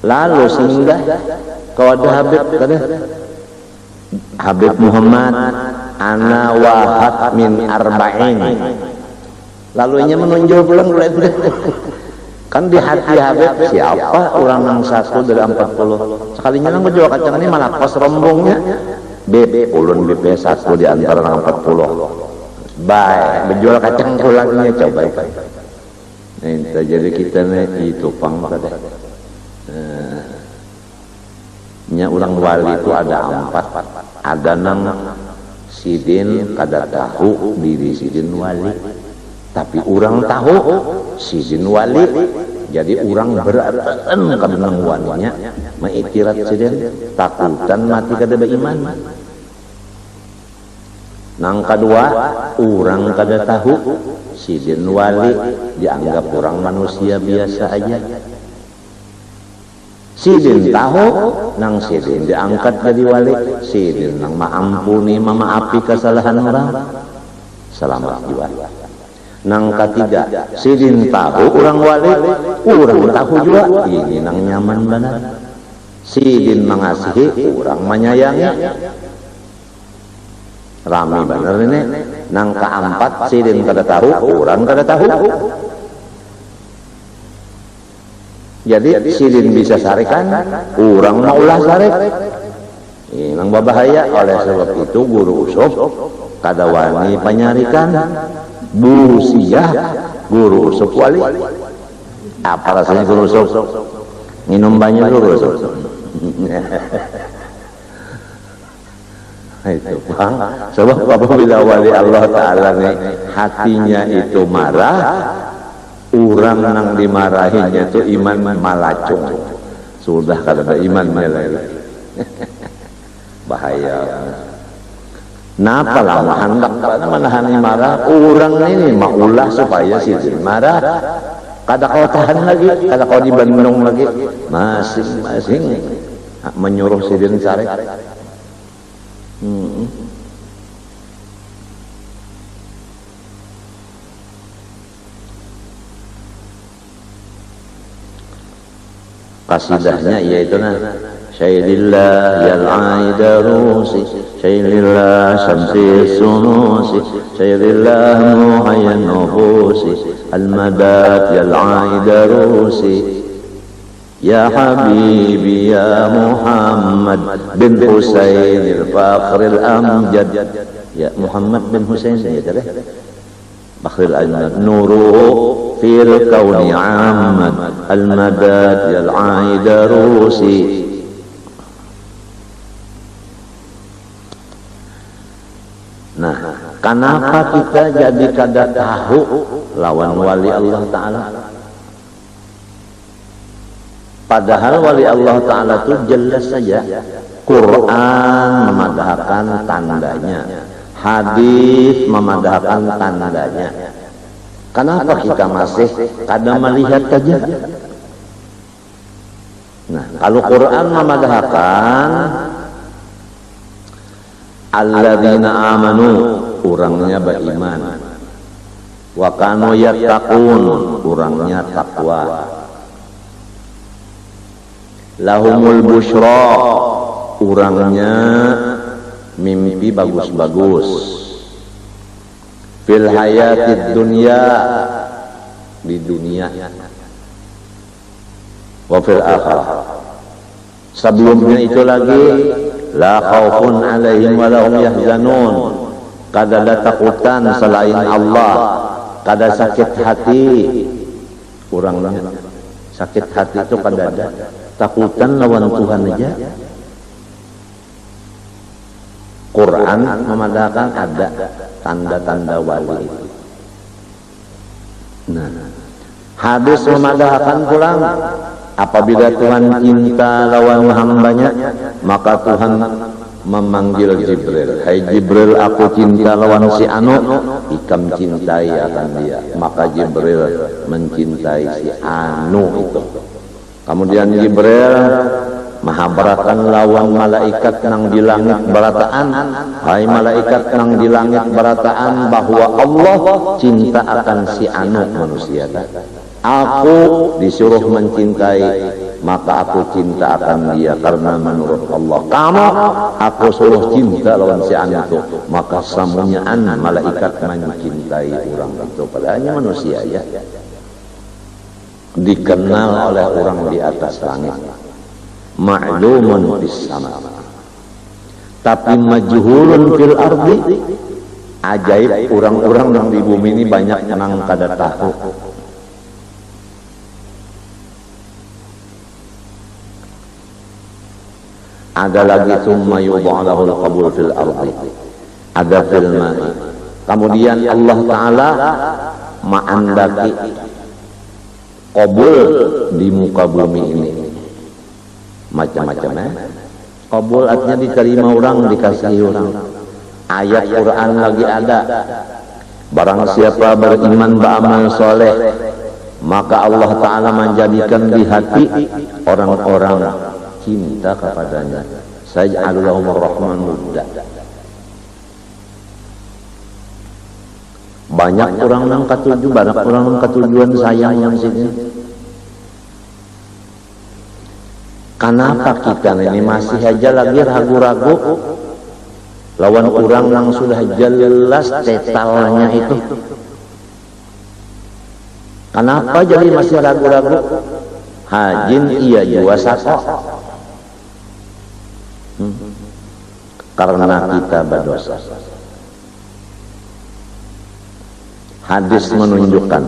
Lalu singgah kalau ada Habib Muhammad ana wahab min arba'in. Lalu ia menunjuk pulang kan di hati Habib siapa orang yang satu dari 40. Sekalinya nang berjual kacang ini malah pas rombongnya BP ulun BP satu di antara 40. Baik berjual kacang pulangnya coba. Nah, jadi kita nih itu pang kada. Nya orang wali itu ada 4, ada nang Sidin kada tahu diri Sidin wali, tapi orang tahu Sidin wali. Jadi orang beratan kada nang walinya mengiktirat Sidin, takutan mati kada beriman. Nang kedua orang kada tahu Sidin wali, dianggap orang manusia biasa aja. Sidin tahu, nang Sidin diangkat jadi wali, Sidin nang maampuni, memaapi kesalahan orang, selamat juga. Nang ketiga, Sidin tahu orang wali, orang tahu juga, ini nang nyaman benar. Sidin mengasihi, orang menyayangi, rami benar ini. Nang keempat, Sidin kada tahu, orang kada tahu. Jadi Sidin bisa sarikan, orang maulah sarik. Ini yang berbahaya. Oleh sebab itu guru usuf kada wani penyarikan, busiah guru usuf wali. Apa rasanya guru usuf? Minum banyak guru usuf. Itu bang. Sebab apabila wali Allah Ta'ala nih hatinya itu marah, orang yang dimarahinya itu iman malacung. Sudah kada ada imannya lagi. Bahaya. Napa lama hendak menahan marah orang ini maulah supaya Sidin marah. Kada kau tahan lagi, kada kau dibendung lagi, masing-masing menyuruh Sidin sarik. Kasidahnya yaitu Syailillah yal aidarusi, syailillah syamsi sunusi, syailillah muhayyan nufusi, al-madad yal aidarusi. Ya Habibi ya Muhammad bin Husain al-Fakhr al-Amjad. Ya Muhammad bin Husain ya tadi. Fakhr al-Amjad nuru fil kauni Ahmad al-madad yal aidarusi. Nah, kenapa kita jadi kada tahu lawan wali Allah Ta'ala? Padahal wali Allah Ta'ala itu jelas saja Quran memadahkan tandanya, hadis memadahkan tandanya. Kenapa kita masih kada melihat saja? Nah, kalau Quran memadahkan alladzina amanu, orangnya beriman, wa kanu yattaqun, orangnya takwa, lahumul busyra, orangnya mimpi bagus-bagus, fil hayatid dunya, di dunia, wa fil akhirah. Sebelumnya itu lagi la khaufun alaihim wa lahum yahzanun, kada ada takutan selain Allah, kada sakit hati. Orangnya sakit hati itu kada ada, takutan lawan Tuhan aja. Quran memadahkan ada tanda-tanda wali itu. Nah, hadis memadahkan pulang, apabila Tuhan cinta lawan hambanya, maka Tuhan memanggil Jibril, hai Jibril, aku cinta lawan si anu, ikam cintai akan dia. Maka Jibril mencintai si anu itu. Kemudian Jibril mahabarakan lawan malaikat nang di langit barataan, hai malaikat nang di langit barataan, bahwa Allah cinta akan si anu manusia. Aku disuruh mencintai, maka aku cinta akan dia karena menurut Allah. Kamu aku suruh cinta lawan si anu itu, maka samunyaan malaikat mencintai orang itu. Padahalnya manusia ya dikenal oleh orang di atas langit, ma'lumun fis sama, tapi majhulun fil ardi. Ajaib, orang-orang yang di bumi ini banyak nang kada tahu. Ada lagi summa yudha'alahul qabul fil ardi, ada fil ma'i. Kemudian Allah Ta'ala ma'andaki qabul di muka bumi ini macam-macam ya. Qabul artinya diterima orang, dikasihi orang. Ayat Quran lagi ada, barang siapa beriman beramal soleh, maka Allah Ta'ala menjadikan di hati orang-orang cinta kepadanya. Saj'alulahumur rahman mudda. Banyak orang yang ketujuh, banyak orang yang ketujuan sayang yang sini. Kenapa kita ini masih aja lagi ragu-ragu lawan orang yang sudah jelas tetalnya itu? Kenapa jadi masih ragu-ragu? Hajin iya jua sako. Karena kita berdosa. Hadis menunjukkan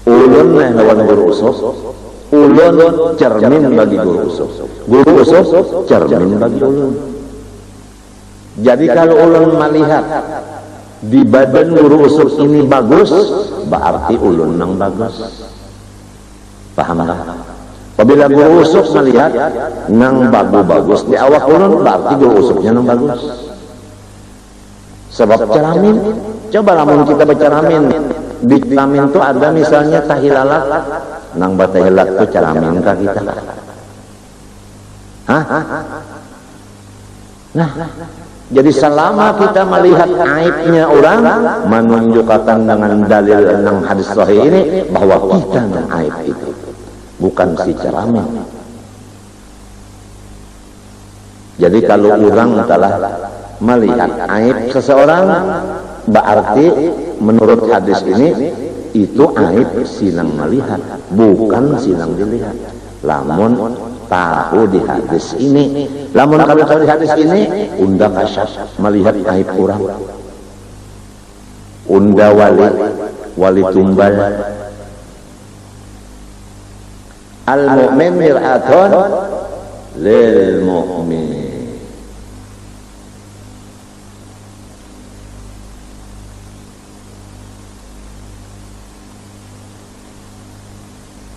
ulun lawan guru usus, ulun cermin bagi guru usus, guru usus cermin bagi ulun. Jadi kalau ulun melihat di badan guru usus ini bagus, berarti ulun nang bagus. Paham tak? Apabila guru usus melihat nang bagus di awak ulun, berarti guru usuknya nang bagus. Sebab ceramin, coba lamun kita berceramin, di ceramin itu ada misalnya tahilalat, nang batahilat itu ceramin kah kita? Hah? Nah, jadi selama kita melihat aibnya orang, menunjukkan dengan dalil nang hadis sahih ini bahwa kita nang aib itu, bukan si ceramin. Jadi kalau orang telah melihat aib seseorang, berarti menurut hadis ini itu aib sinang melihat, bukan sinang dilihat. Lamun tahu di hadis ini, lamun kalau tahu di hadis ini, unda kasyaf melihat aib orang, unda wali tumbal. Al mu'min mir'atun lil mu'min.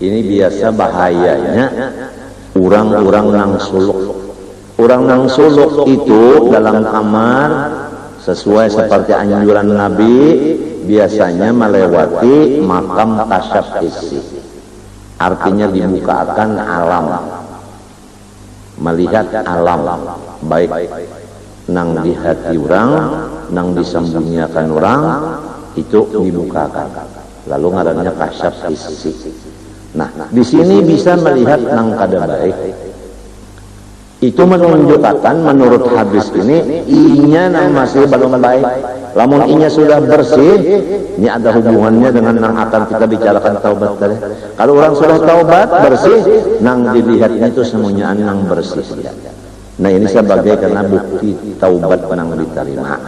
Ini biasa bahayanya orang-orang nang suluk. Orang nang suluk itu dalam kamar sesuai seperti anjuran Nabi biasanya melewati makam kasyaf isi. Artinya dibukakan alam, melihat alam, baik nang di hati orang, nang disembunyikan orang, itu dibukakan. Lalu ngarannya kasyaf isi. Nah, di sini bisa melihat nang kada baik. Itu menunjukkan menurut hadis ini, inya nang masih belum baik. Lamun inya sudah bersih, ini ada hubungannya dengan nang akan kita bicarakan taubat tadi. Kalau orang sudah taubat bersih, nang dilihatnya itu semuanya nang bersih. Nah, ini sebagai karena bukti taubat nang diterima.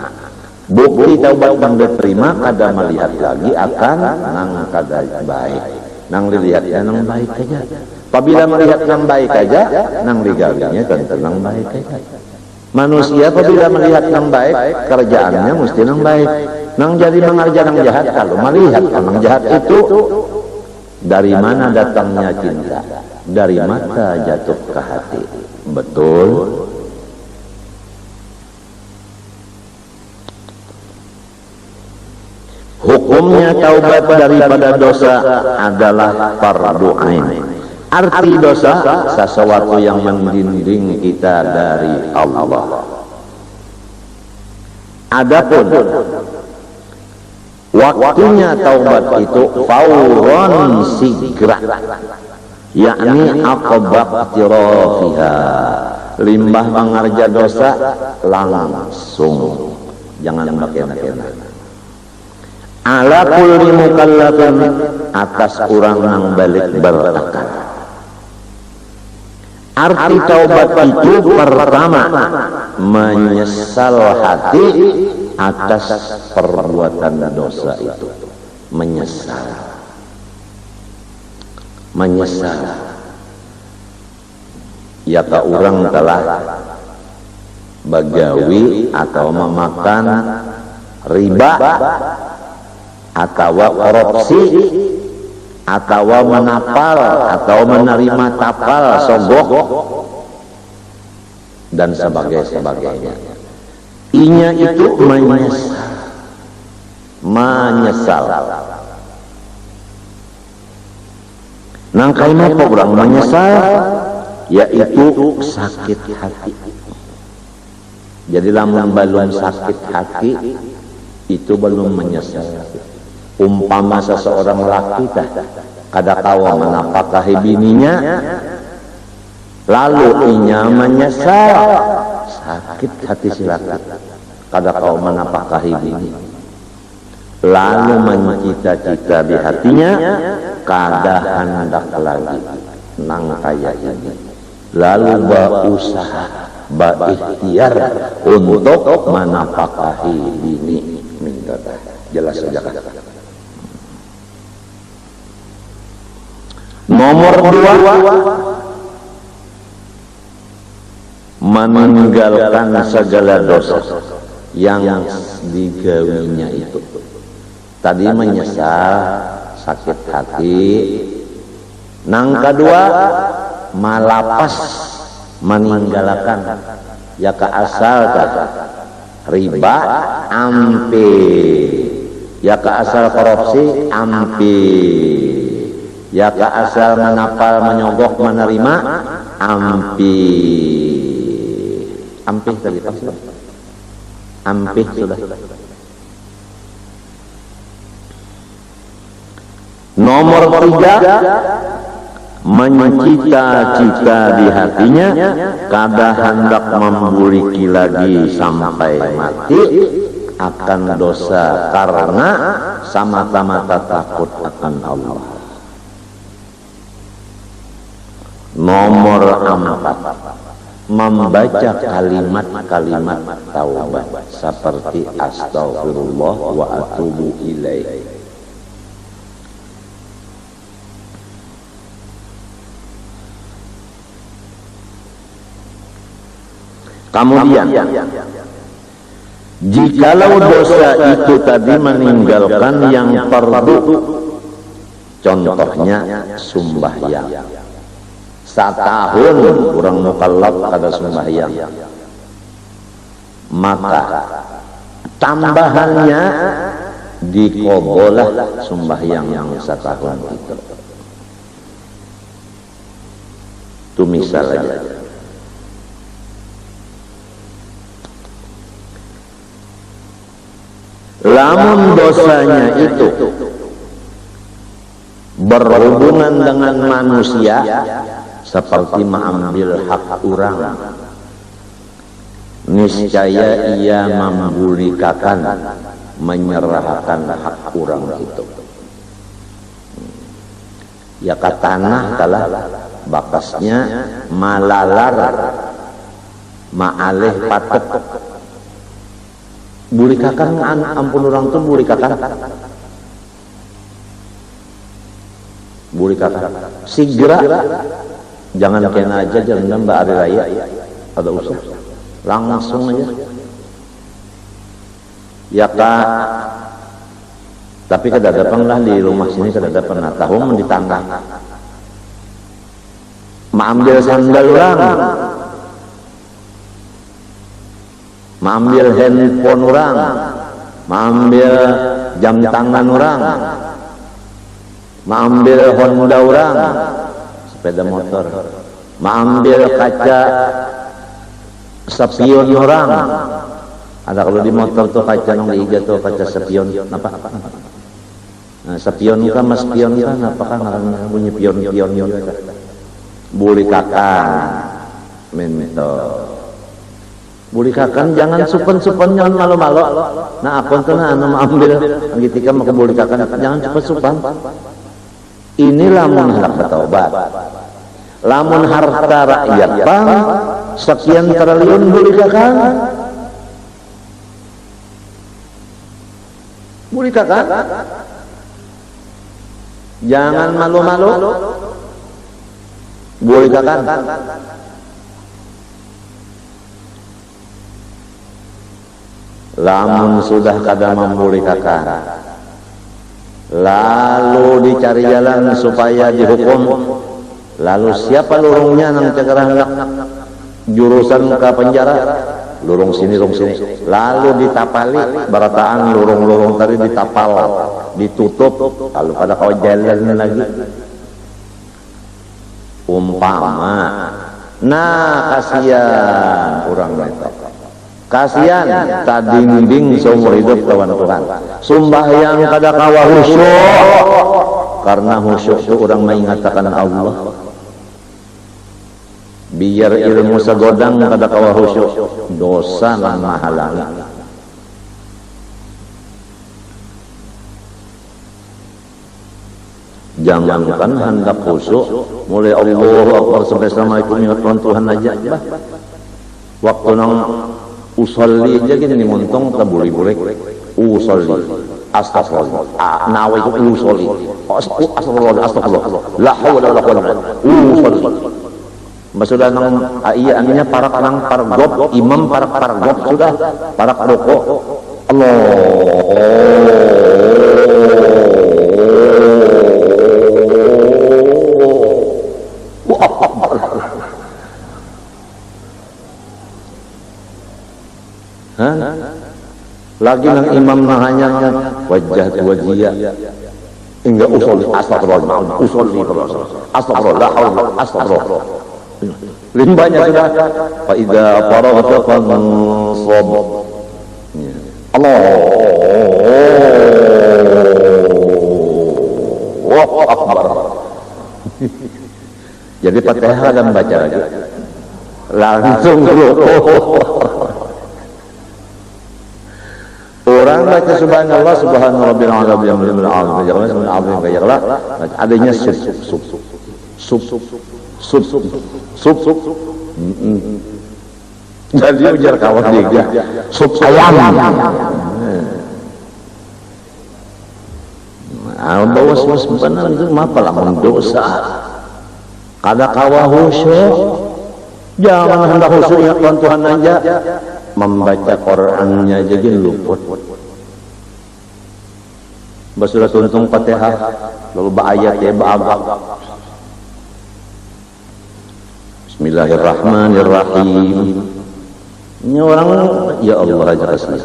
Bukti taubat nang diterima kada melihat lagi akan nang kada baik. Nang dilihatnya nang baik aja. Apabila melihat nang baik aja, nang digalinya tentu nang baik aja. Manusia apabila melihat nang baik, kerjaannya mesti nang baik. Nang jadi mengerja nang jahat, kalau melihat nang jahat itu, dari mana datangnya cinta? Dari mata jatuh ke hati. Betul. Hukumnya taubat daripada dosa adalah fardu ain. Arti dosa sesuatu yang mendinding kita dari Allah. Adapun waktunya taubat itu fauron sigra, yakni aqbah tirafiha, limbah mengerja dosa langsung, jangan makin-makin. Ala kulli mukallafin, atas orang yang balik berakal. Arti taubat itu pertama menyesal hati atas perbuatan dosa itu. Menyesal. Ya ka orang telah bagawi atau memakan riba atau korupsi atau menapal atau menerima tapal sogok dan sebagainya. Inya itu menyesal. Nang kaima orang menyesal, yaitu sakit hati. Jadi lamun belum sakit hati itu belum menyesal. Umpama seseorang laki kada tahu menapakahi bininya, lalu inya menyesal, sakit hati si laki, kada tahu menapakahi bini, lalu mencita-cita di hatinya kada hendak lagi nang kaya ini, lalu berusaha berikhtiar untuk menapakahi bini. Jelas saja. Nomor 2, meninggalkan segala dosa yang digawinya itu. Tadi menyesal, sakit hati. Nang kedua, malapas, meninggalkan. Ya ka asal riba ampe, ya ka asal korupsi ampe, ya ka asal menapal menyogok menerima ampe. Ampe tadi ampe sudah. Nomor 3, mencita-cita di hatinya kada hendak memburiki lagi sampai mati akan dosa karena semata-mata takut akan Allah. Nomor 4, membaca kalimat-kalimat taubat seperti astagfirullah wa atubu ilaih. Kemudian, jikalau dosa itu tadi meninggalkan yang fardu, contohnya sembahyang, setahun orang mukallaf kada sembahyang, maka tambahannya dikobolah sembahyang yang setahun itu. Itu misal aja. Lamun dosanya itu berhubungan dengan manusia seperti mengambil hak orang, niscaya ia membulikakan, menyerahkan hak orang itu. Ya katanah kalah bakasnya malalar maaleh patet bulikakan ampun orang tuh bulikakan segera, jangan kena aja jangan mbak hari raya ada usah langsung aja ya kak. Tapi kadang-kadang lah di rumah sini kadang-kadang pernah tahu di tangga mengambil sandal orang, mengambil handphone orang, mengambil jam tangan orang, mengambil Honda orang, sepeda motor, mengambil kaca spion orang. Ada kalau di motor tuh kaca nong diiga tuh kaca spion apa? Nah, spion kan mas spion kan apakah ngarang bunyi pion bulikakan mentor. Bulikakan jangan supen-supen, jangan malu-malu. Nah, apa tuh nah anu ambil ketika mau bulikakan jangan supen-supen. Ini lamun hendak bertaubat. Lamun harta rakyat bang sekian triliun bulikakan. Bulikakan. Jangan malu-malu. Bulikakan. Lamun sudah kada membulikakan, lalu dicari jalan supaya dihukum, lalu siapa lurungnya nang cegerah jurusan ke penjara, lurung sini, lalu ditapali barataan lurung-lurung tadi ditapal, ditutup, lalu pada kau jalan lagi umpama. Nah, kasihan orang itu, kasihan tadinding seumur hidup kawan Tuhan, sembahyang kada kawa khusyuk, karena khusyuk itu orang mengingatkan Allah. Biar ilmu segodang kada kawa khusyuk, dosa lan mahalang. Jangankan hendak khusyuk, mulai Allahu Akbar sampai Assalamualaikum ya Tuhan aja, waktu nang usolli aja gini muntong taburi-buri usolli astagfirullah nawa itu usolli astagfirullah la hawla wala quwwata usolli maksudnya nang iya annya para pargop imam para pargop sudah para rukuk Allah lagi nang imam nahanya wajah wajia enggak usul astagfirullah astagfirullah astagfirullah limbahnya sudah fa idza faraghta fansab Allah Akbar Jadi Fatihah dan baca lagi. Langsung orang baca subhanallah subhanallah rabbil alamin adanya sub jadi ujar kawan dia sub ayam bawas benar itu apa lah mendosa kada kawah khusyuk jangan hendak khusyuk ingat Tuhan aja membaca Qur'annya jadi luput basulah tuntung Fatihah lalu ayat ya ba'agak Bismillahirrahmanirrahim ini orang ya Allah aja kasih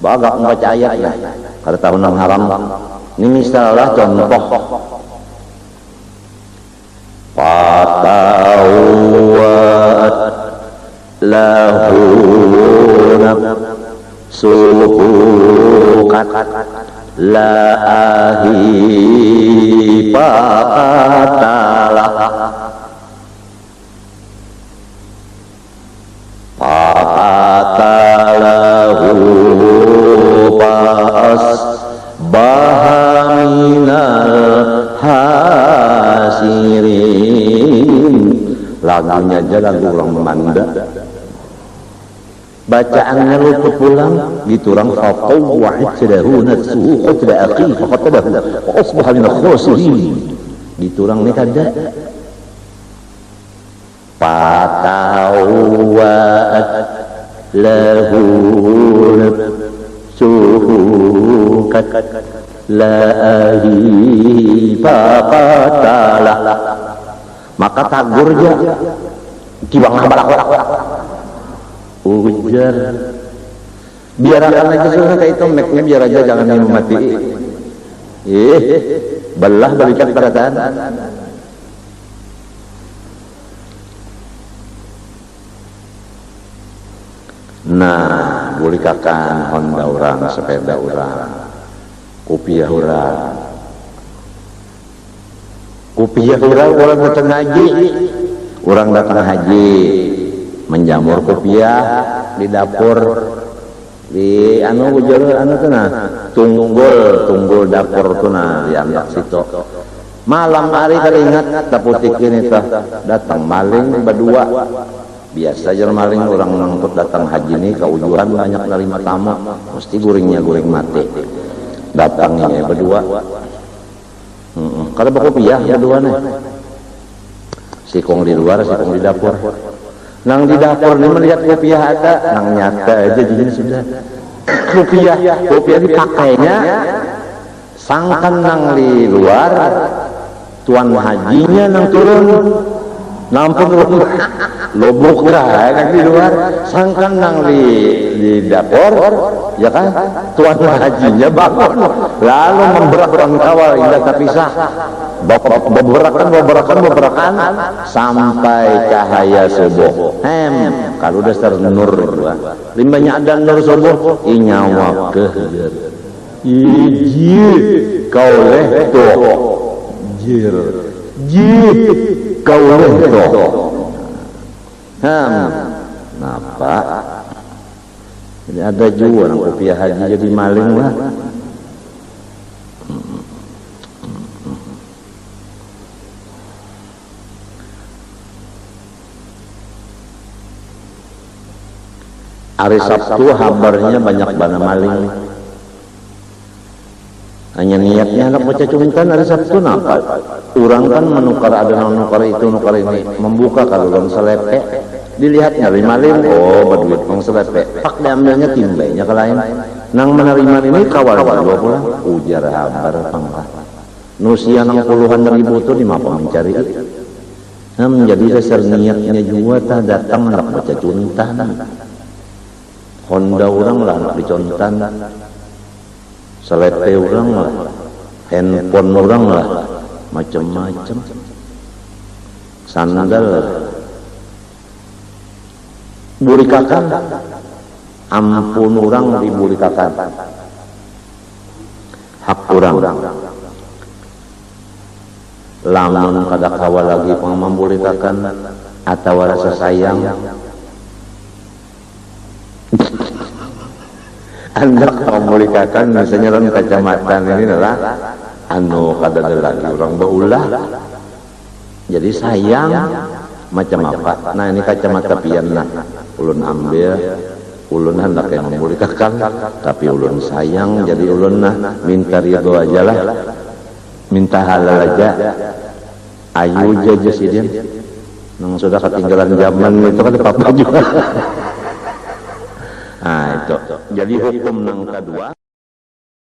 ba'agak membaca ayat ya kada tahu nang haram ini misalnya contoh fatawat lahu nafsuhu la ahibatalah faqatalahu bahaminal hasirin lagunya aja lagu orang Manda bacaannya luput pulang diturang faqawwa'id sadahu nafsuhu qatla akhi faqatalahu wa asbaha minal khasirin diturang ni kada fatawa'at lahu nafsuhu la ahibatalah maka tagurnya kiwang balak ujar biarkan aja sudah kayak itu make-nya biar aja jangan mati belah balikan perkataan nah boleh kakan Honda orang sepeda orang kopiah orang datang haji orang datang haji menjamur kopiah di dapur di tunggul dapur tuh nah di andak situ malam hari teringat taputikin itu datang maling berdua biasa aja maling orang ngangkut datang haji nih keujuran banyak nerima tamu mesti guring mati datangnya berdua kalau berkopiah berdua nih sikong di luar sikong di dapur nang di dapur nih melihat kopiah ada nang nyata aja jadi sudah kopiah dipakainya sangkan nang di luar tuan hajinya nang turun nampun lobok kan di luar sangkan nang di dapur ya kan tuan hajinya bangun lalu memberakkan kawal hingga terpisah berberakan sampai cahaya subuh kalau dasar nur limbahnya ada nur subuh inyawa keher kau leh jir kau leh napa ini ada juga orang kopiah haji jadi maling lah hari Sabtu habarnya banyak bana maling hanya niatnya anak baca cuntan hari Sabtu napa orang kan menukar ada nukar itu nukar ini membuka kalau orang selepek dilihatnya maling berduit pang selepek pak diambilnya timbainya ke lain nang menerima ini kawal dua pulang ujar habar pangkah nusia 60-an ribu tuh di mapa mencari menjadi dasar niatnya juga tak datang anak baca cuntan Honda orang lah anak dicontan selepe orang lah handphone orang lah macam-macam sandal burikakan ampun orang diburikakan hak orang lamun kada kawa lagi pangambulikakan atau rasa sayang Anda pangambulikakan misalnya ron kacamatan ini adalah anu kada lagi orang baulah jadi sayang macam apa. Nah ini kacamata pian nah ulun ambil ulun hendak yang memulikakan tapi ulun sayang jadi ulun nah minta ridho aja lah minta halal aja ayu aja sih dia nang sudah ketinggalan zaman itu kan papa juga nah itu jadi hukum nang kedua